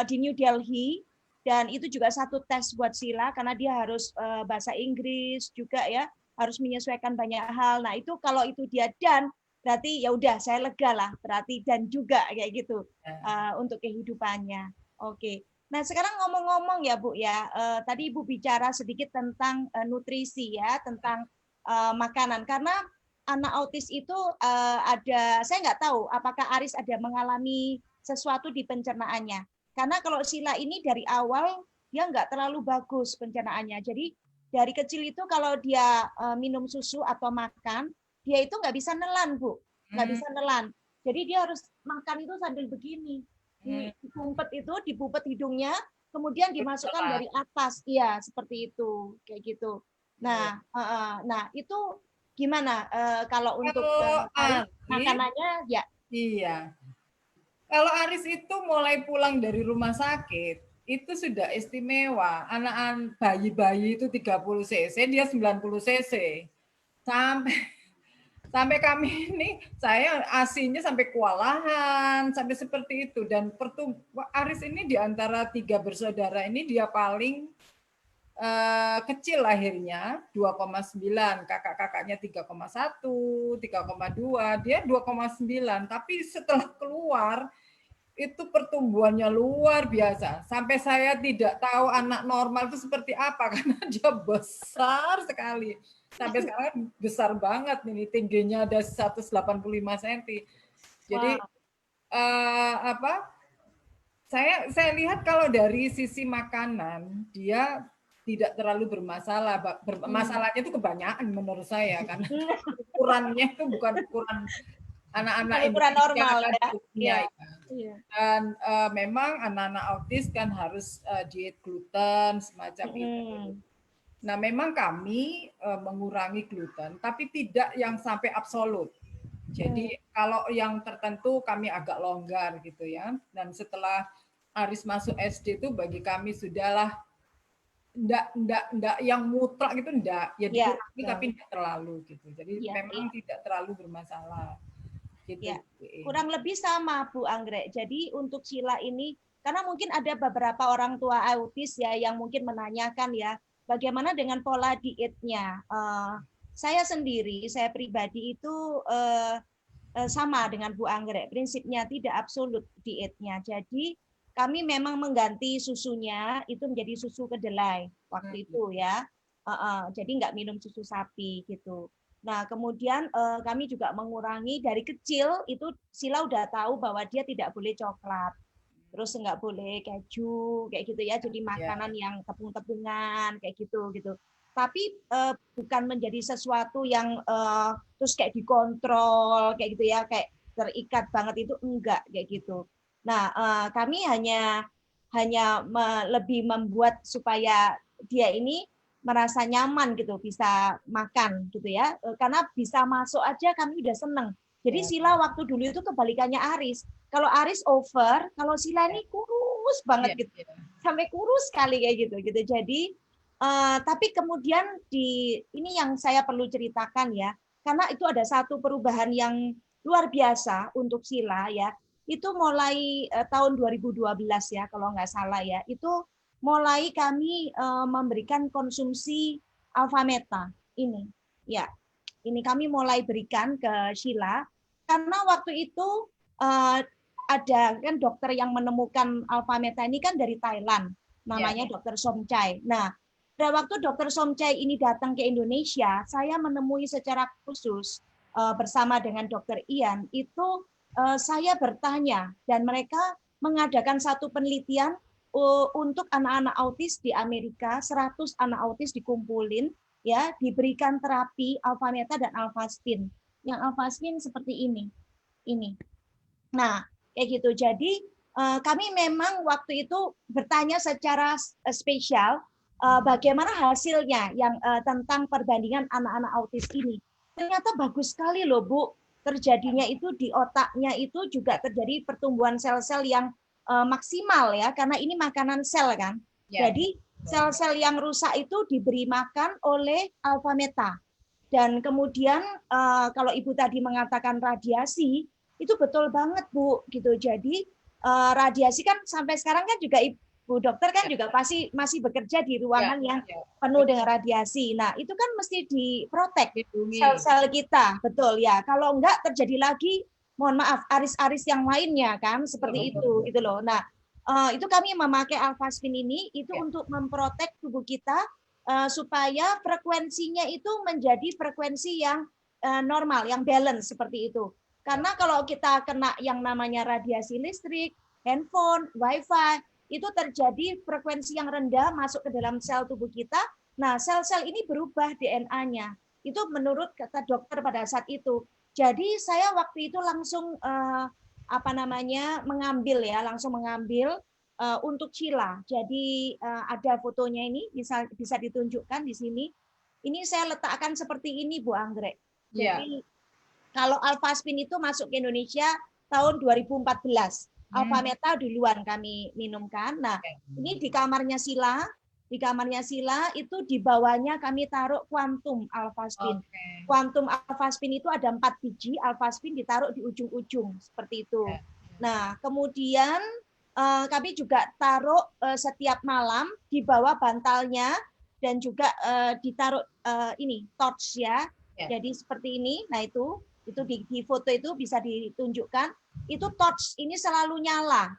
di New Delhi, dan itu juga satu tes buat Sheila karena dia harus bahasa Inggris juga ya, harus menyesuaikan banyak hal. Nah itu kalau itu dia dan berarti ya udah saya lega lah, berarti dan juga kayak gitu untuk kehidupannya. Oke. Nah, sekarang ngomong-ngomong ya, Bu ya. Tadi Ibu bicara sedikit tentang nutrisi ya, tentang makanan. Karena anak autis itu saya nggak tahu apakah Aris ada mengalami sesuatu di pencernaannya. Karena kalau Sheila ini dari awal dia nggak terlalu bagus pencernaannya. Jadi dari kecil itu kalau dia minum susu atau makan, dia itu nggak bisa nelan, Bu. Nggak bisa nelan. Jadi dia harus makan itu sambil begini. Dipupet hidungnya, kemudian dimasukkan dari atas, iya seperti itu, kayak gitu. Nah, nah itu gimana kalau untuk makanannya ya? Iya. Kalau Aris itu mulai pulang dari rumah sakit itu sudah istimewa. Anak-anak bayi-bayi itu 30 cc, dia 90 cc. Sampai kami ini, saya asinya sampai kewalahan, sampai seperti itu. Dan Aris ini di antara 3 bersaudara ini dia paling kecil lahirnya, 2,9. Kakak-kakaknya 3,1, 3,2, dia 2,9. Tapi setelah keluar, itu pertumbuhannya luar biasa. Sampai saya tidak tahu anak normal itu seperti apa, karena dia besar sekali. Sampai sekarang besar banget ini, tingginya ada 185 cm. Jadi saya lihat kalau dari sisi makanan dia tidak terlalu bermasalah. Masalahnya itu kebanyakan menurut saya, karena ukurannya itu bukan ukuran anak-anak ukuran normal ya. Dan memang anak-anak autis kan harus diet gluten semacam itu. Nah, memang kami mengurangi gluten, tapi tidak yang sampai absolut. Jadi kalau yang tertentu kami agak longgar gitu ya. Dan setelah Aris masuk SD itu bagi kami sudahlah enggak yang mutlak gitu, enggak ya dikurangi tapi enggak terlalu gitu. Jadi memang tidak terlalu bermasalah. Gitu. Ya, kurang lebih sama Bu Anggrek. Jadi untuk Sheila ini, karena mungkin ada beberapa orang tua autis ya yang mungkin menanyakan ya, bagaimana dengan pola dietnya? Saya pribadi itu sama dengan Bu Anggrek. Prinsipnya tidak absolut dietnya. Jadi kami memang mengganti susunya itu menjadi susu kedelai waktu itu ya. Jadi nggak minum susu sapi gitu. Nah, kemudian kami juga mengurangi dari kecil itu Sheila udah tahu bahwa dia tidak boleh coklat. Terus nggak boleh keju kayak gitu ya. Jadi makanan yang tepung-tepungan kayak gitu. Tapi bukan menjadi sesuatu yang terus kayak dikontrol kayak gitu ya, kayak terikat banget itu enggak kayak gitu. Nah, kami hanya lebih membuat supaya dia ini merasa nyaman gitu, bisa makan gitu ya, karena bisa masuk aja kami udah seneng. Jadi Sheila waktu dulu itu kebalikannya Aris. Kalau Aris over, kalau Sheila ini kurus banget gitu, sampai kurus sekali kayak gitu. Jadi tapi kemudian ini yang saya perlu ceritakan ya, karena itu ada satu perubahan yang luar biasa untuk Sheila ya. Itu mulai tahun 2012 ya kalau nggak salah ya. Itu mulai kami memberikan konsumsi Alfameta ini. Ya, ini kami mulai berikan ke Sheila karena waktu itu ada kan dokter yang menemukan Alfameta ini kan dari Thailand, namanya Dr. Somchai. Nah, pada waktu Dr. Somchai ini datang ke Indonesia, saya menemui secara khusus bersama dengan Dr. Ian itu saya bertanya dan mereka mengadakan satu penelitian untuk anak-anak autis di Amerika, 100 anak autis dikumpulin, ya diberikan terapi alfa-meta dan alfaspin. Yang alfaspin seperti ini. Nah, kayak gitu. Jadi kami memang waktu itu bertanya secara spesial bagaimana hasilnya yang tentang perbandingan anak-anak autis ini. Ternyata bagus sekali loh Bu, terjadinya itu di otaknya itu juga terjadi pertumbuhan sel-sel yang maksimal ya, karena ini makanan sel kan. Jadi sel-sel yang rusak itu diberi makan oleh alfa-meta. Dan kemudian kalau Ibu tadi mengatakan radiasi, itu betul banget Bu, gitu. Jadi radiasi kan sampai sekarang kan juga Ibu dokter kan juga pasti masih bekerja di ruangan yang penuh dengan radiasi. Nah, itu kan mesti diprotek sel-sel kita, betul ya. Kalau enggak terjadi lagi, mohon maaf, aris-aris yang lainnya kan, seperti itu, gitu loh. Nah, itu kami memakai alfaspin ini itu untuk memprotek tubuh kita supaya frekuensinya itu menjadi frekuensi yang normal, yang balance seperti itu. Karena kalau kita kena yang namanya radiasi listrik, handphone, wifi, itu terjadi frekuensi yang rendah masuk ke dalam sel tubuh kita. Nah, sel-sel ini berubah DNA-nya. Itu menurut kata dokter pada saat itu. Jadi saya waktu itu langsung langsung mengambil untuk Sheila. Jadi ada fotonya ini bisa ditunjukkan di sini. Ini saya letakkan seperti ini Bu Anggrek. Jadi kalau alfaspin itu masuk ke Indonesia tahun 2014. Alfa-meta duluan kami minumkan. Nah, ini di kamarnya Sheila. Di kamarnya Sheila itu di bawahnya kami taruh kuantum alfaspin. Kuantum alfaspin itu ada 4 biji, alfaspin ditaruh di ujung-ujung seperti itu. Nah, kemudian kami juga taruh setiap malam di bawah bantalnya dan juga ditaruh ini torch ya. Jadi seperti ini. Nah, itu di foto itu bisa ditunjukkan. Itu torch ini selalu nyala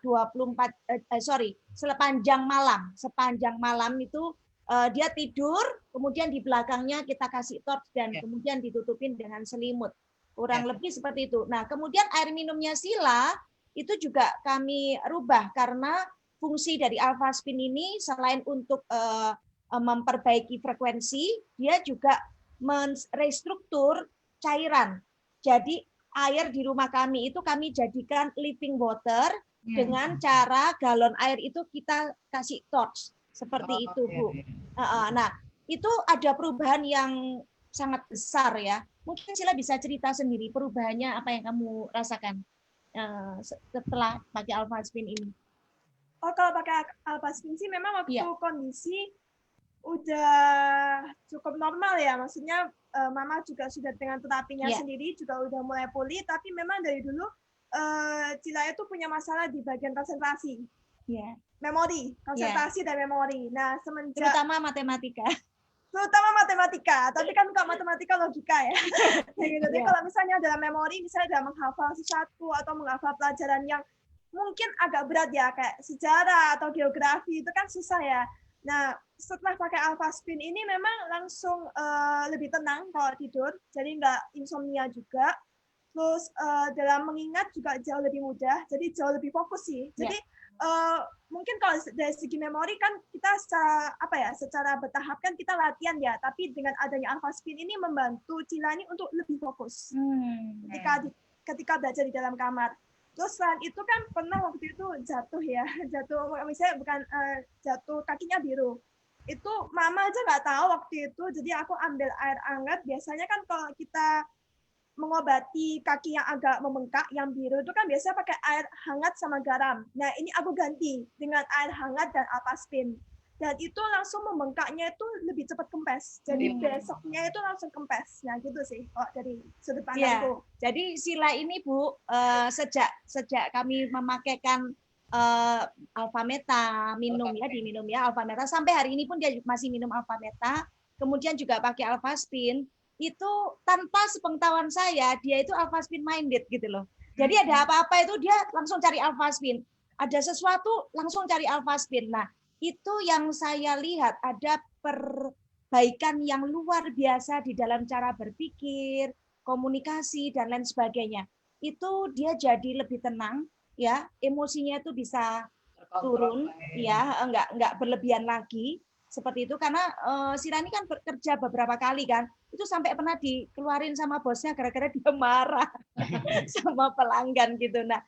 sepanjang malam itu dia tidur, kemudian di belakangnya kita kasih torch dan kemudian ditutupin dengan selimut, kurang lebih seperti itu. Nah, kemudian air minumnya Sheila itu juga kami rubah karena fungsi dari alfaspin ini selain untuk memperbaiki frekuensi, dia juga merestruktur cairan. Jadi air di rumah kami itu kami jadikan living water dengan cara galon air itu kita kasih torch seperti itu Bu. Nah, itu ada perubahan yang sangat besar ya. Mungkin Sheila bisa cerita sendiri perubahannya apa yang kamu rasakan setelah pakai alfaspin ini. Oh, kalau pakai alfaspin sih memang waktu kondisi udah cukup normal ya, maksudnya Mama juga sudah dengan terapinya sendiri juga udah mulai pulih, tapi memang dari dulu Sheila itu punya masalah di bagian konsentrasi, memori, konsentrasi dan memori. Nah, terutama matematika, tapi kan bukan matematika, logika ya. Jadi kalau misalnya dalam memori, misalnya dalam menghafal sesuatu atau menghafal pelajaran yang mungkin agak berat ya, kayak sejarah atau geografi, itu kan susah ya. Nah, setelah pakai alfaspin ini memang langsung lebih tenang kalau tidur, jadi nggak insomnia juga. Terus dalam mengingat juga jauh lebih mudah, jadi jauh lebih fokus sih. Jadi mungkin kalau dari segi memori kan kita secara bertahap kan kita latihan ya, tapi dengan adanya alfaspin ini membantu Sheila ini untuk lebih fokus ketika belajar di dalam kamar. Terus selain itu kan pernah waktu itu jatuh misalnya bukan jatuh kakinya biru. Itu Mama aja nggak tahu waktu itu, jadi aku ambil air hangat. Biasanya kan kalau kita mengobati kaki yang agak membengkak, yang biru itu kan biasanya pakai air hangat sama garam. Nah, ini aku ganti dengan air hangat dan alfaspin. Dan itu langsung membengkaknya itu lebih cepat kempes. Jadi besoknya itu langsung kempes. Nah, gitu sih kalau dari sudut pandangku. Jadi Sheila ini Bu, sejak kami memakaikan alfa-meta, diminum ya alfa-meta, sampai hari ini pun dia masih minum alfa-meta, kemudian juga pakai alfaspin, itu tanpa sepengetahuan saya, dia itu alfaspin minded gitu loh. Jadi ada apa-apa itu dia langsung cari alfaspin. Ada sesuatu langsung cari alfaspin. Nah, itu yang saya lihat ada perbaikan yang luar biasa di dalam cara berpikir, komunikasi dan lain sebagainya. Itu dia jadi lebih tenang ya, emosinya itu bisa turun ya, enggak berlebihan lagi. seperti itu karena si Rani kan bekerja beberapa kali kan, itu sampai pernah dikeluarin sama bosnya gara-gara dia marah sama pelanggan gitu. Nah,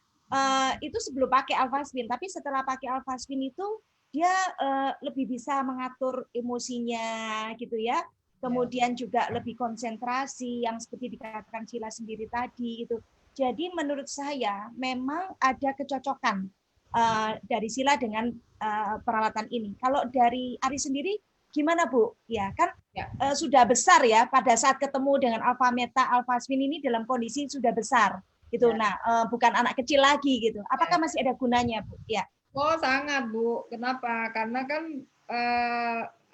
itu sebelum pakai Alphasmin, tapi setelah pakai Alphasmin itu dia lebih bisa mengatur emosinya gitu ya. Kemudian juga lebih konsentrasi yang seperti dikatakan Sheila sendiri tadi gitu. Jadi menurut saya memang ada kecocokan dari Sheila dengan peralatan ini. Kalau dari Ari sendiri gimana Bu? Ya kan sudah besar ya pada saat ketemu dengan Alpha Meta, Alphasmin ini dalam kondisi sudah besar gitu. Nah, bukan anak kecil lagi gitu. Apakah masih ada gunanya Bu? Ya. Oh sangat Bu. Kenapa? Karena kan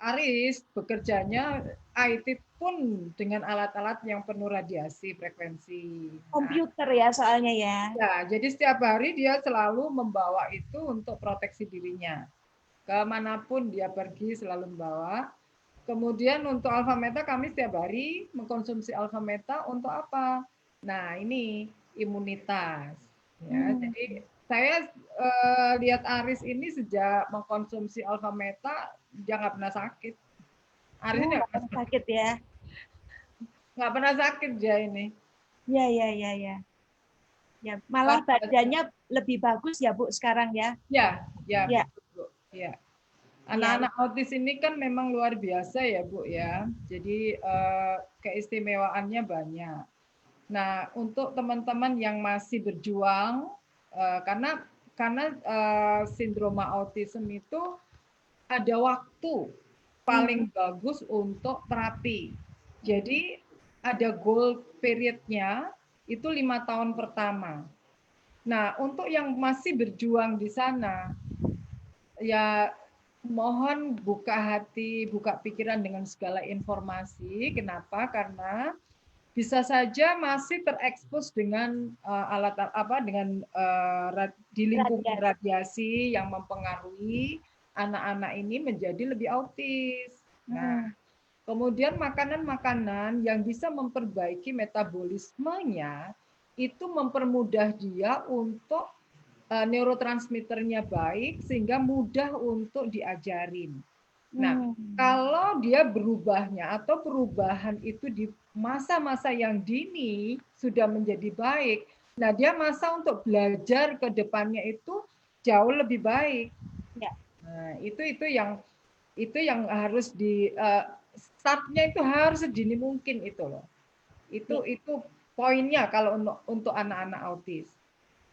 Aris bekerjanya IT pun dengan alat-alat yang penuh radiasi frekuensi. Komputer ya soalnya ya. Ya, jadi setiap hari dia selalu membawa itu untuk proteksi dirinya. Kemanapun dia pergi selalu membawa. Kemudian untuk Alpha Meta kami setiap hari mengkonsumsi Alpha Meta untuk apa? Nah ini imunitas. Ya, jadi saya lihat Aris ini sejak mengkonsumsi Alpha Meta dia nggak pernah sakit. Aris nggak pernah sakit ya. Nggak pernah sakit dia ini. Ya. Ya, malah badannya lebih bagus ya Bu sekarang ya. Ya. Betul, Bu. Ya. Anak-anak autis ini kan memang luar biasa ya Bu ya. Jadi keistimewaannya banyak. Nah, untuk teman-teman yang masih berjuang karena sindroma autism itu ada waktu paling bagus untuk terapi. Jadi ada goal periodnya itu 5 tahun pertama. Nah, untuk yang masih berjuang di sana, ya mohon buka hati, buka pikiran dengan segala informasi. Kenapa? Karena bisa saja masih terekspos dengan di lingkungan radiasi yang mempengaruhi anak-anak ini menjadi lebih autis. Nah, kemudian makanan-makanan yang bisa memperbaiki metabolismenya itu mempermudah dia untuk neurotransmitternya baik sehingga mudah untuk diajarin. Nah, kalau dia berubahnya atau perubahan itu di masa-masa yang dini sudah menjadi baik, nah dia masa untuk belajar ke depannya itu jauh lebih baik. Nah, itu yang harus di startnya itu harus sedini mungkin itu loh. Itu poinnya kalau untuk anak-anak autis.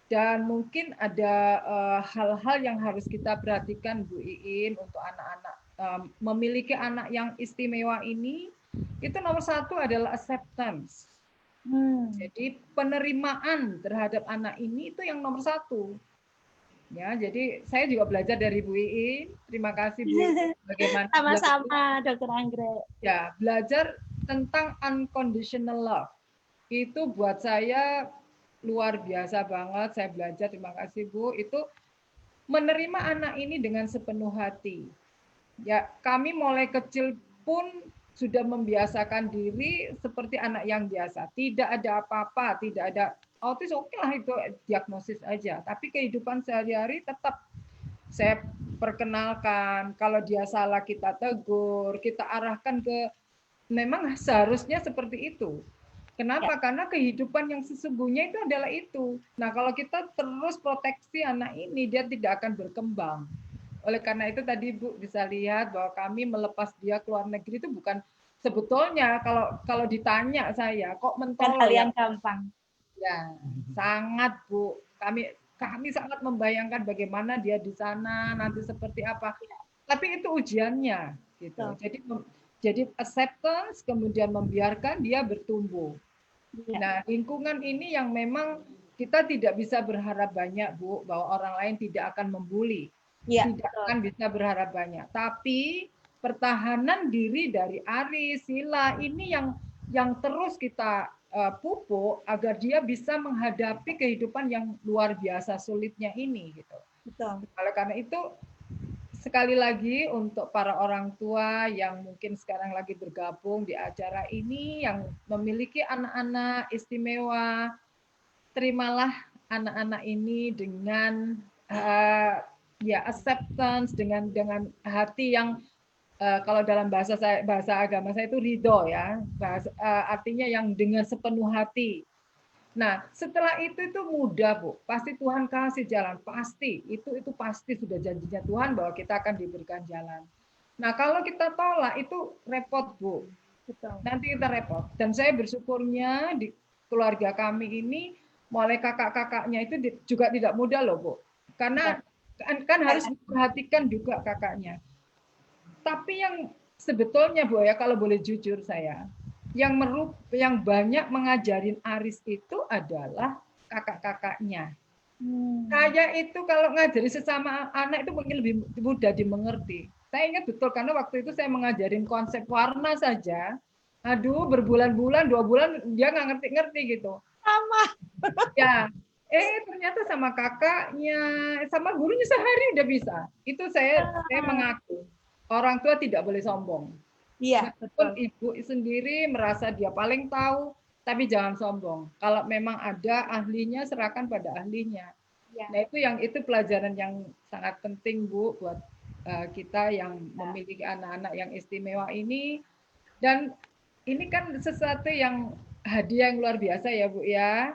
Dan mungkin ada hal-hal yang harus kita perhatikan Bu Iin untuk anak-anak memiliki anak yang istimewa ini. Itu nomor satu adalah acceptance. Jadi penerimaan terhadap anak ini itu yang nomor satu. Ya, jadi saya juga belajar dari Bu Iin. Terima kasih Bu. Bagaimana? Sama-sama, Dr. Anggrek. Ya, belajar tentang unconditional love. Itu buat saya luar biasa banget. Saya belajar, terima kasih Bu. Itu menerima anak ini dengan sepenuh hati. Ya, kami mulai kecil pun sudah membiasakan diri seperti anak yang biasa. Tidak ada apa-apa, tidak ada autis, oke lah itu diagnosis aja. Tapi kehidupan sehari-hari tetap saya perkenalkan. Kalau dia salah kita tegur, kita arahkan ke memang seharusnya seperti itu. Kenapa? Karena kehidupan yang sesungguhnya itu adalah itu. Nah, kalau kita terus proteksi anak ini, dia tidak akan berkembang. Oleh karena itu tadi Bu bisa lihat bahwa kami melepas dia ke luar negeri itu bukan sebetulnya kalau ditanya saya kok mentol hal yang gampang. Ya, sangat Bu. Kami sangat membayangkan bagaimana dia di sana nanti seperti apa. Tapi itu ujiannya gitu. Jadi acceptance kemudian membiarkan dia bertumbuh. Nah, lingkungan ini yang memang kita tidak bisa berharap banyak, Bu, bahwa orang lain tidak akan membuli. Tidak akan bisa berharap banyak. Tapi pertahanan diri dari Ari, Sheila ini yang terus kita pupuk agar dia bisa menghadapi kehidupan yang luar biasa sulitnya ini gitu. Oleh karena itu sekali lagi untuk para orang tua yang mungkin sekarang lagi bergabung di acara ini yang memiliki anak-anak istimewa, terimalah anak-anak ini dengan acceptance, dengan hati yang kalau dalam bahasa agama saya itu ridho ya, artinya yang dengan sepenuh hati. Nah, setelah itu mudah, Bu. Pasti Tuhan kasih jalan, pasti. Itu pasti sudah janjinya Tuhan bahwa kita akan diberikan jalan. Nah, kalau kita tolak itu repot, Bu. Betul. Nanti kita repot. Dan saya bersyukurnya di keluarga kami ini mulai kakak-kakaknya itu juga tidak mudah loh, Bu. Karena kan harus memperhatikan juga kakaknya. Tapi yang sebetulnya, Bu, ya kalau boleh jujur saya, yang banyak mengajarin Aris itu adalah kakak-kakaknya. Kayak itu kalau ngajari sesama anak itu mungkin lebih mudah dimengerti. Saya ingat betul karena waktu itu saya mengajarin konsep warna saja. Aduh, berbulan-bulan, 2 bulan dia nggak ngerti-ngerti gitu. Sama. Ya, ternyata sama kakaknya, sama gurunya sehari udah bisa. Itu saya mengaku. Orang tua tidak boleh sombong. Iya, betul. Ibu sendiri merasa dia paling tahu, tapi jangan sombong. Kalau memang ada ahlinya, serahkan pada ahlinya. Ya. Nah, itu pelajaran yang sangat penting, Bu, buat kita yang memiliki anak-anak yang istimewa ini. Dan ini kan sesuatu yang hadiah yang luar biasa ya, Bu ya.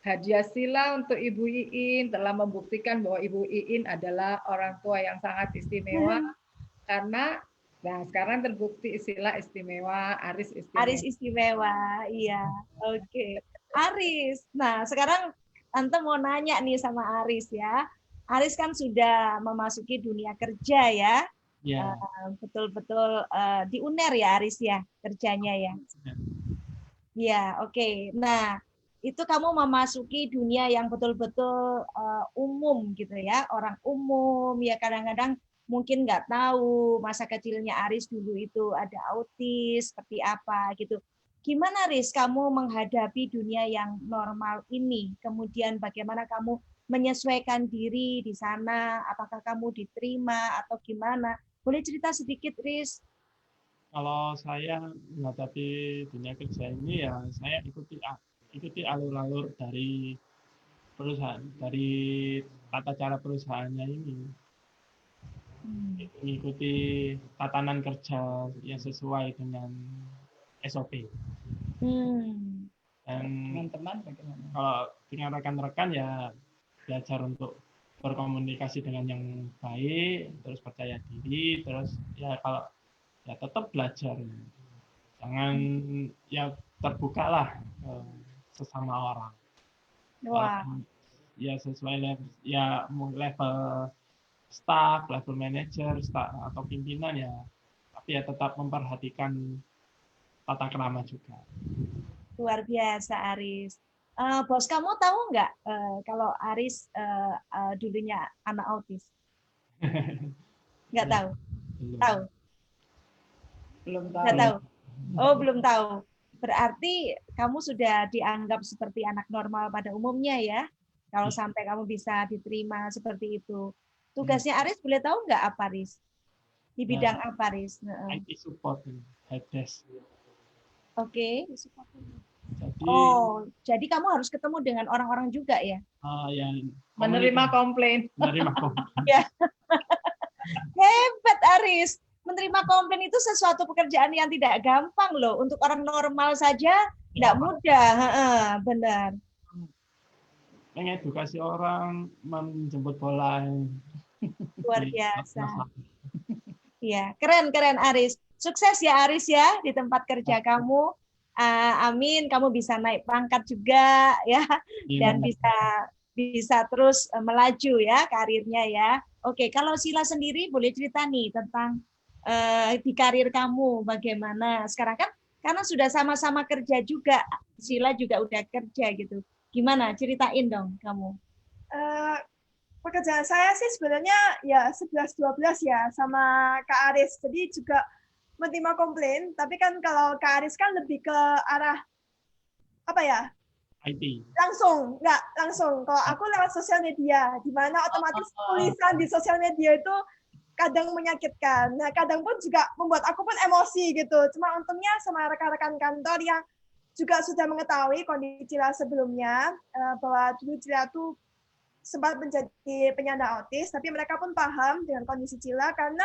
Hadiah Sila untuk Ibu Iin telah membuktikan bahwa Ibu Iin adalah orang tua yang sangat istimewa. Karena sekarang terbukti Sila istimewa, Aris istimewa. Aris istimewa, iya. Oke. Aris. Nah, sekarang Tante mau nanya nih sama Aris ya. Aris kan sudah memasuki dunia kerja ya. Ya. Betul-betul di UNER ya Aris ya kerjanya ya. Iya, oke. Nah, itu kamu memasuki dunia yang betul-betul umum gitu ya. Orang umum ya kadang-kadang mungkin nggak tahu masa kecilnya Aris dulu itu ada autis, seperti apa gitu. Gimana Aris kamu menghadapi dunia yang normal ini? Kemudian bagaimana kamu menyesuaikan diri di sana? Apakah kamu diterima atau gimana? Boleh cerita sedikit, Aris? Kalau saya menghadapi dunia kerja ini ya saya ikuti alur-alur dari perusahaan, dari tata cara perusahaannya ini. Mengikuti tatanan kerja yang sesuai dengan SOP. Dan Teman-teman bagaimana? kalau dengan rekan-rekan ya belajar untuk berkomunikasi dengan yang baik, terus percaya diri, terus ya kalau ya tetap belajar. Jangan ya terbukalah sesama orang. Wah. Ya sesuai level staff, level manager, staff atau pimpinan ya, tapi ya tetap memperhatikan tata krama juga. Luar biasa Aris. Bos kamu tahu nggak kalau Aris dulunya anak autis? Nggak tahu? Belum. Tahu? Belum tahu. Nggak tahu? Oh, belum tahu. Berarti kamu sudah dianggap seperti anak normal pada umumnya ya? Kalau sampai kamu bisa diterima seperti itu. Tugasnya Aris boleh tahu nggak apa Aris? Di bidang apa Aris? IT support, helpdesk. Oke. Jadi, jadi kamu harus ketemu dengan orang-orang juga ya? Yang Menerima komplain. Menerima komplain. Ya. Hebat Aris. Menerima komplain itu sesuatu pekerjaan yang tidak gampang loh. Untuk orang normal saja tidak mudah. Benar. Mengedukasi orang, menjemput bola. Luar biasa. Iya, keren Aris. Sukses ya Aris ya di tempat kerja kamu. Amin, kamu bisa naik pangkat juga ya dan bisa terus melaju ya karirnya ya. Oke, kalau Sila sendiri boleh cerita nih tentang di karir kamu bagaimana sekarang kan karena sudah sama-sama kerja juga, Sila juga udah kerja gitu. Gimana? Ceritain dong kamu. Pekerjaan saya sih sebenarnya ya 11-12 ya sama Kak Aris. Jadi juga menerima komplain, tapi kan kalau Kak Aris kan lebih ke arah apa ya? IT. Langsung. Kalau aku lewat sosial media, di mana otomatis tulisan di sosial media itu kadang menyakitkan. Nah, kadang pun juga membuat aku pun emosi gitu. Cuma untungnya sama rekan-rekan kantor yang juga sudah mengetahui kondisi Cila sebelumnya, bahwa dulu Cila tuh sempat menjadi penyandang autis, tapi mereka pun paham dengan kondisi Cila karena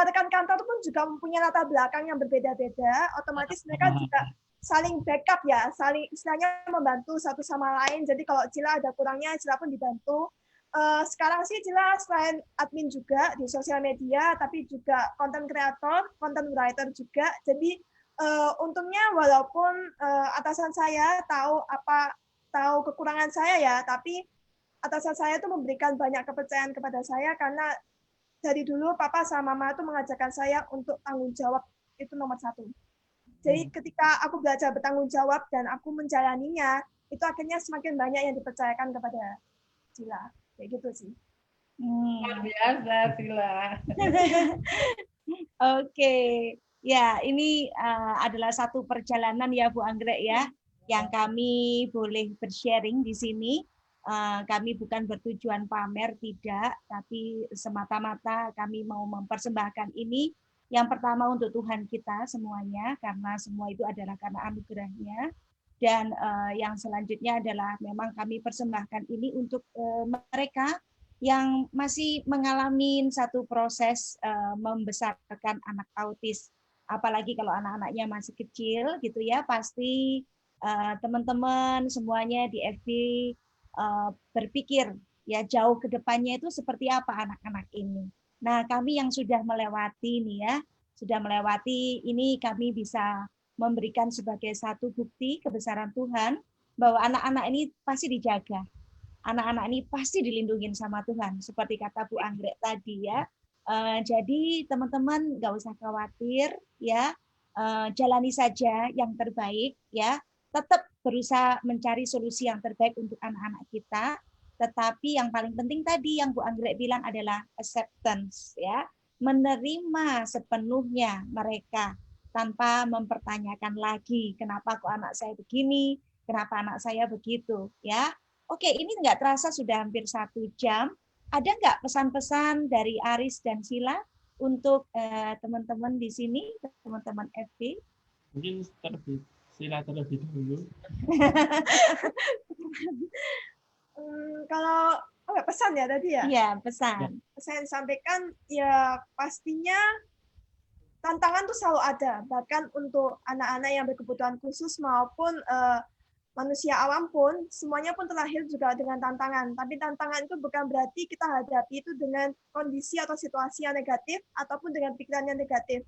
rekan-rekan kantor pun juga mempunyai latar belakang yang berbeda-beda, otomatis mereka juga saling backup ya, saling istilahnya membantu satu sama lain. Jadi kalau Cila ada kurangnya, Cila pun dibantu. Sekarang sih Cila selain admin juga di sosial media, tapi juga content creator, content writer juga. Jadi untungnya walaupun atasan saya tahu kekurangan saya ya, tapi atasan saya itu memberikan banyak kepercayaan kepada saya karena dari dulu papa sama mama itu mengajarkan saya untuk tanggung jawab itu nomor 1. Jadi ketika aku belajar bertanggung jawab dan aku menjalaninya, itu akhirnya semakin banyak yang dipercayakan kepada Cila. Kayak gitu sih. Luar biasa, Sila. Oke, ya ini adalah satu perjalanan ya Bu Anggrek ya, yang kami boleh bersharing di sini. Kami bukan bertujuan pamer, tidak, tapi semata-mata kami mau mempersembahkan ini. Yang pertama untuk Tuhan kita semuanya, karena semua itu adalah karena anugerah-Nya. Dan yang selanjutnya adalah memang kami persembahkan ini untuk mereka yang masih mengalami satu proses membesarkan anak autis. Apalagi kalau anak-anaknya masih kecil gitu ya, pasti teman-teman semuanya di FB berpikir ya jauh ke depannya itu seperti apa anak-anak ini. Nah, kami yang sudah melewati nih ya, sudah melewati ini, kami bisa memberikan sebagai satu bukti kebesaran Tuhan bahwa anak-anak ini pasti dijaga. Anak-anak ini pasti dilindungi sama Tuhan, seperti kata Bu Anggrek tadi ya. Jadi teman-teman nggak usah khawatir ya, jalani saja yang terbaik ya. Tetap berusaha mencari solusi yang terbaik untuk anak-anak kita. Tetapi yang paling penting tadi yang Bu Anggrek bilang adalah acceptance ya, menerima sepenuhnya mereka tanpa mempertanyakan lagi kenapa kok anak saya begini, kenapa anak saya begitu ya. Oke, ini nggak terasa sudah hampir 1 jam. Ada nggak pesan-pesan dari Aris dan Sila untuk teman-teman di sini, teman-teman FB? Mungkin Sila terlebih dahulu. Kalau pesan ya tadi ya? Iya, pesan. Saya sampaikan ya pastinya tantangan tuh selalu ada, bahkan untuk anak-anak yang berkebutuhan khusus maupun manusia awam pun, semuanya pun terlahir juga dengan tantangan. Tapi tantangan itu bukan berarti kita hadapi itu dengan kondisi atau situasi yang negatif ataupun dengan pikiran yang negatif.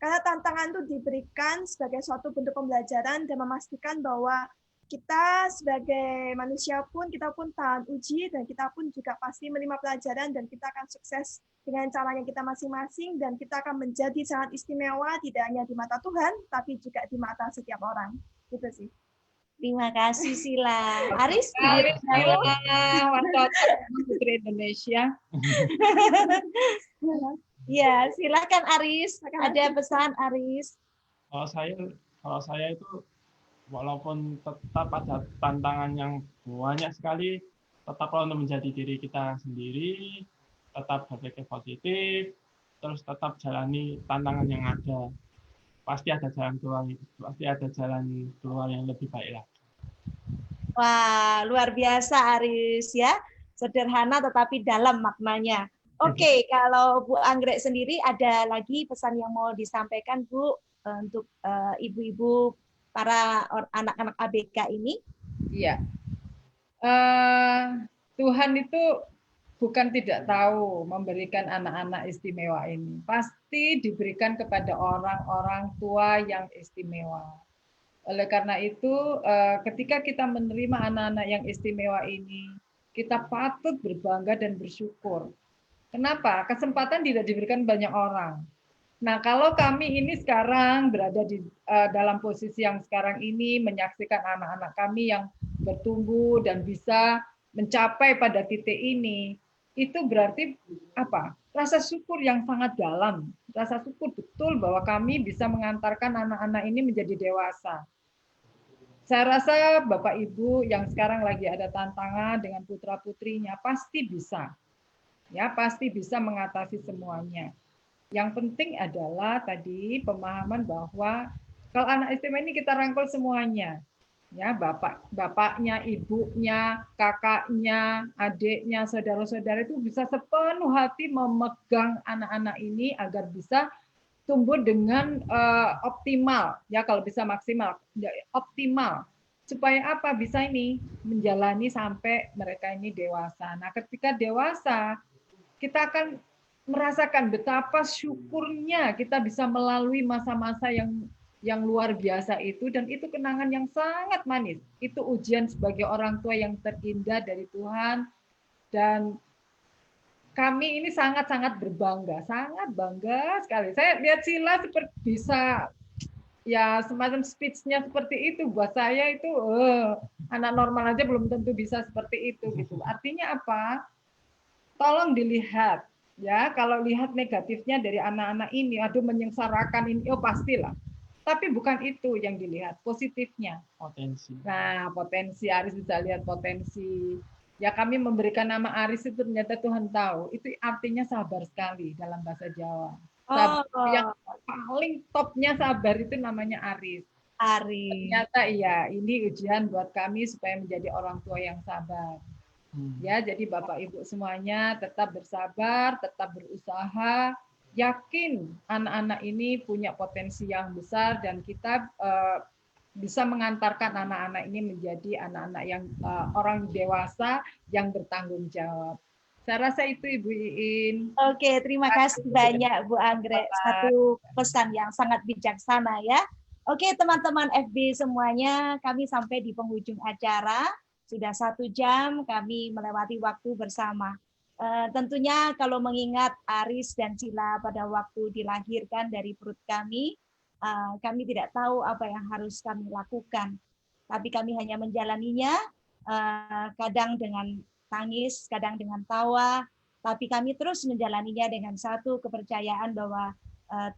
Karena tantangan itu diberikan sebagai suatu bentuk pembelajaran dan memastikan bahwa kita sebagai manusia pun, kita pun tahan uji, dan kita pun juga pasti menerima pelajaran, dan kita akan sukses dengan caranya kita masing-masing, dan kita akan menjadi sangat istimewa, tidak hanya di mata Tuhan, tapi juga di mata setiap orang. Gitu sih. Terima kasih Sila. Aris, Putri Indonesia. Ya, silakan Aris. Ada pesan Aris? Kalau saya itu walaupun tetap ada tantangan yang banyak sekali, tetaplah untuk menjadi diri kita sendiri, tetap berpikir positif, terus tetap jalani tantangan yang ada. Pasti ada jalan keluar yang lebih baik lagi. Wah, luar biasa Aris ya. Sederhana tetapi dalam maknanya. Oke, kalau Bu Anggrek sendiri ada lagi pesan yang mau disampaikan Bu untuk ibu-ibu para anak-anak ABK ini? Iya. Tuhan itu bukan tidak tahu memberikan anak-anak istimewa ini. Pasti diberikan kepada orang-orang tua yang istimewa. Oleh karena itu, ketika kita menerima anak-anak yang istimewa ini, kita patut berbangga dan bersyukur. Kenapa? Kesempatan tidak diberikan banyak orang. Nah, kalau kami ini sekarang berada di dalam posisi yang sekarang ini, menyaksikan anak-anak kami yang bertumbuh dan bisa mencapai pada titik ini, itu berarti apa? Rasa syukur yang sangat dalam. Rasa syukur betul bahwa kami bisa mengantarkan anak-anak ini menjadi dewasa. Saya rasa Bapak Ibu yang sekarang lagi ada tantangan dengan putra-putrinya pasti bisa. Ya, pasti bisa mengatasi semuanya. Yang penting adalah tadi pemahaman bahwa kalau anak istimewa ini kita rangkul semuanya. Ya, bapaknya, ibunya, kakaknya, adiknya, saudara-saudara itu bisa sepenuh hati memegang anak-anak ini agar bisa tumbuh dengan optimal, ya kalau bisa maksimal, ya, optimal. Supaya apa? Bisa ini menjalani sampai mereka ini dewasa. Nah, ketika dewasa, kita akan merasakan betapa syukurnya kita bisa melalui masa-masa yang luar biasa itu, dan itu kenangan yang sangat manis. Itu ujian sebagai orang tua yang terindah dari Tuhan, dan kami ini sangat-sangat berbangga, sangat bangga sekali. Saya lihat Sila seperti bisa, ya semacam speech-nya seperti itu. Buat saya itu anak normal aja belum tentu bisa seperti itu gitu. Artinya apa? Tolong dilihat, ya, kalau lihat negatifnya dari anak-anak ini, aduh menyengsarakan ini, oh pastilah. Tapi bukan itu yang dilihat, positifnya. Potensi. Nah, potensi, Aris bisa lihat potensi. Ya, kami memberikan nama Aris itu ternyata Tuhan tahu. Itu artinya sabar sekali dalam bahasa Jawa. Sabar, yang paling topnya sabar itu namanya Aris. Ternyata iya, ini ujian buat kami supaya menjadi orang tua yang sabar. Ya, jadi Bapak Ibu semuanya tetap bersabar, tetap berusaha, yakin anak-anak ini punya potensi yang besar, dan kita bisa mengantarkan anak-anak ini menjadi anak-anak yang orang dewasa yang bertanggung jawab. Saya rasa itu Ibu Iin. Oke, terima kasih banyak Bu Anggrek. Satu pesan yang sangat bijaksana ya. Oke, teman-teman FB semuanya, kami sampai di penghujung acara. Sudah 1 jam kami melewati waktu bersama. Tentunya kalau mengingat Aris dan Sila pada waktu dilahirkan dari perut kami tidak tahu apa yang harus kami lakukan. Tapi kami hanya menjalaninya, kadang dengan tangis, kadang dengan tawa, tapi kami terus menjalaninya dengan satu kepercayaan bahwa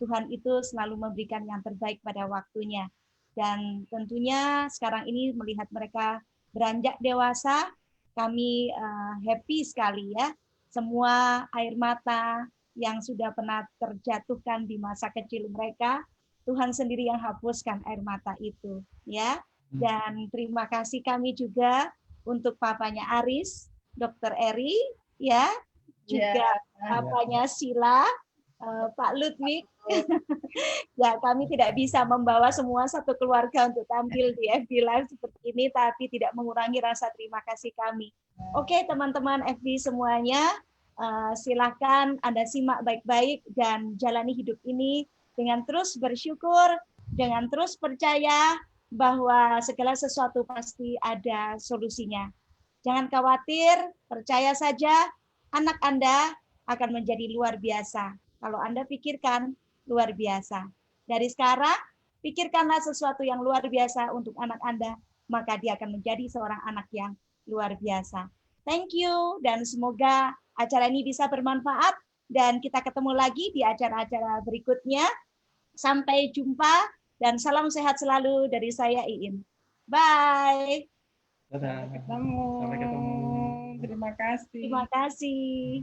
Tuhan itu selalu memberikan yang terbaik pada waktunya. Dan tentunya sekarang ini melihat mereka beranjak dewasa, kami happy sekali ya. Semua air mata yang sudah pernah terjatuhkan di masa kecil mereka, Tuhan sendiri yang hapuskan air mata itu, ya. Dan terima kasih kami juga untuk papanya Aris, Dr. Eri, ya, juga papanya Sila, Pak Ludwig. Ya, kami tidak bisa membawa semua satu keluarga untuk tampil di FB Live seperti ini, tapi tidak mengurangi rasa terima kasih kami. Oke, teman-teman FB semuanya, silakan Anda simak baik-baik dan jalani hidup ini dengan terus bersyukur, dengan terus percaya bahwa segala sesuatu pasti ada solusinya. Jangan khawatir, percaya saja anak Anda akan menjadi luar biasa. Kalau Anda pikirkan luar biasa. Dari sekarang, pikirkanlah sesuatu yang luar biasa untuk anak Anda, maka dia akan menjadi seorang anak yang luar biasa. Thank you, dan semoga acara ini bisa bermanfaat, dan kita ketemu lagi di acara-acara berikutnya. Sampai jumpa, dan salam sehat selalu dari saya, Iin. Bye. Dadah. Sampai ketemu. Sampai ketemu. Terima kasih. Terima kasih.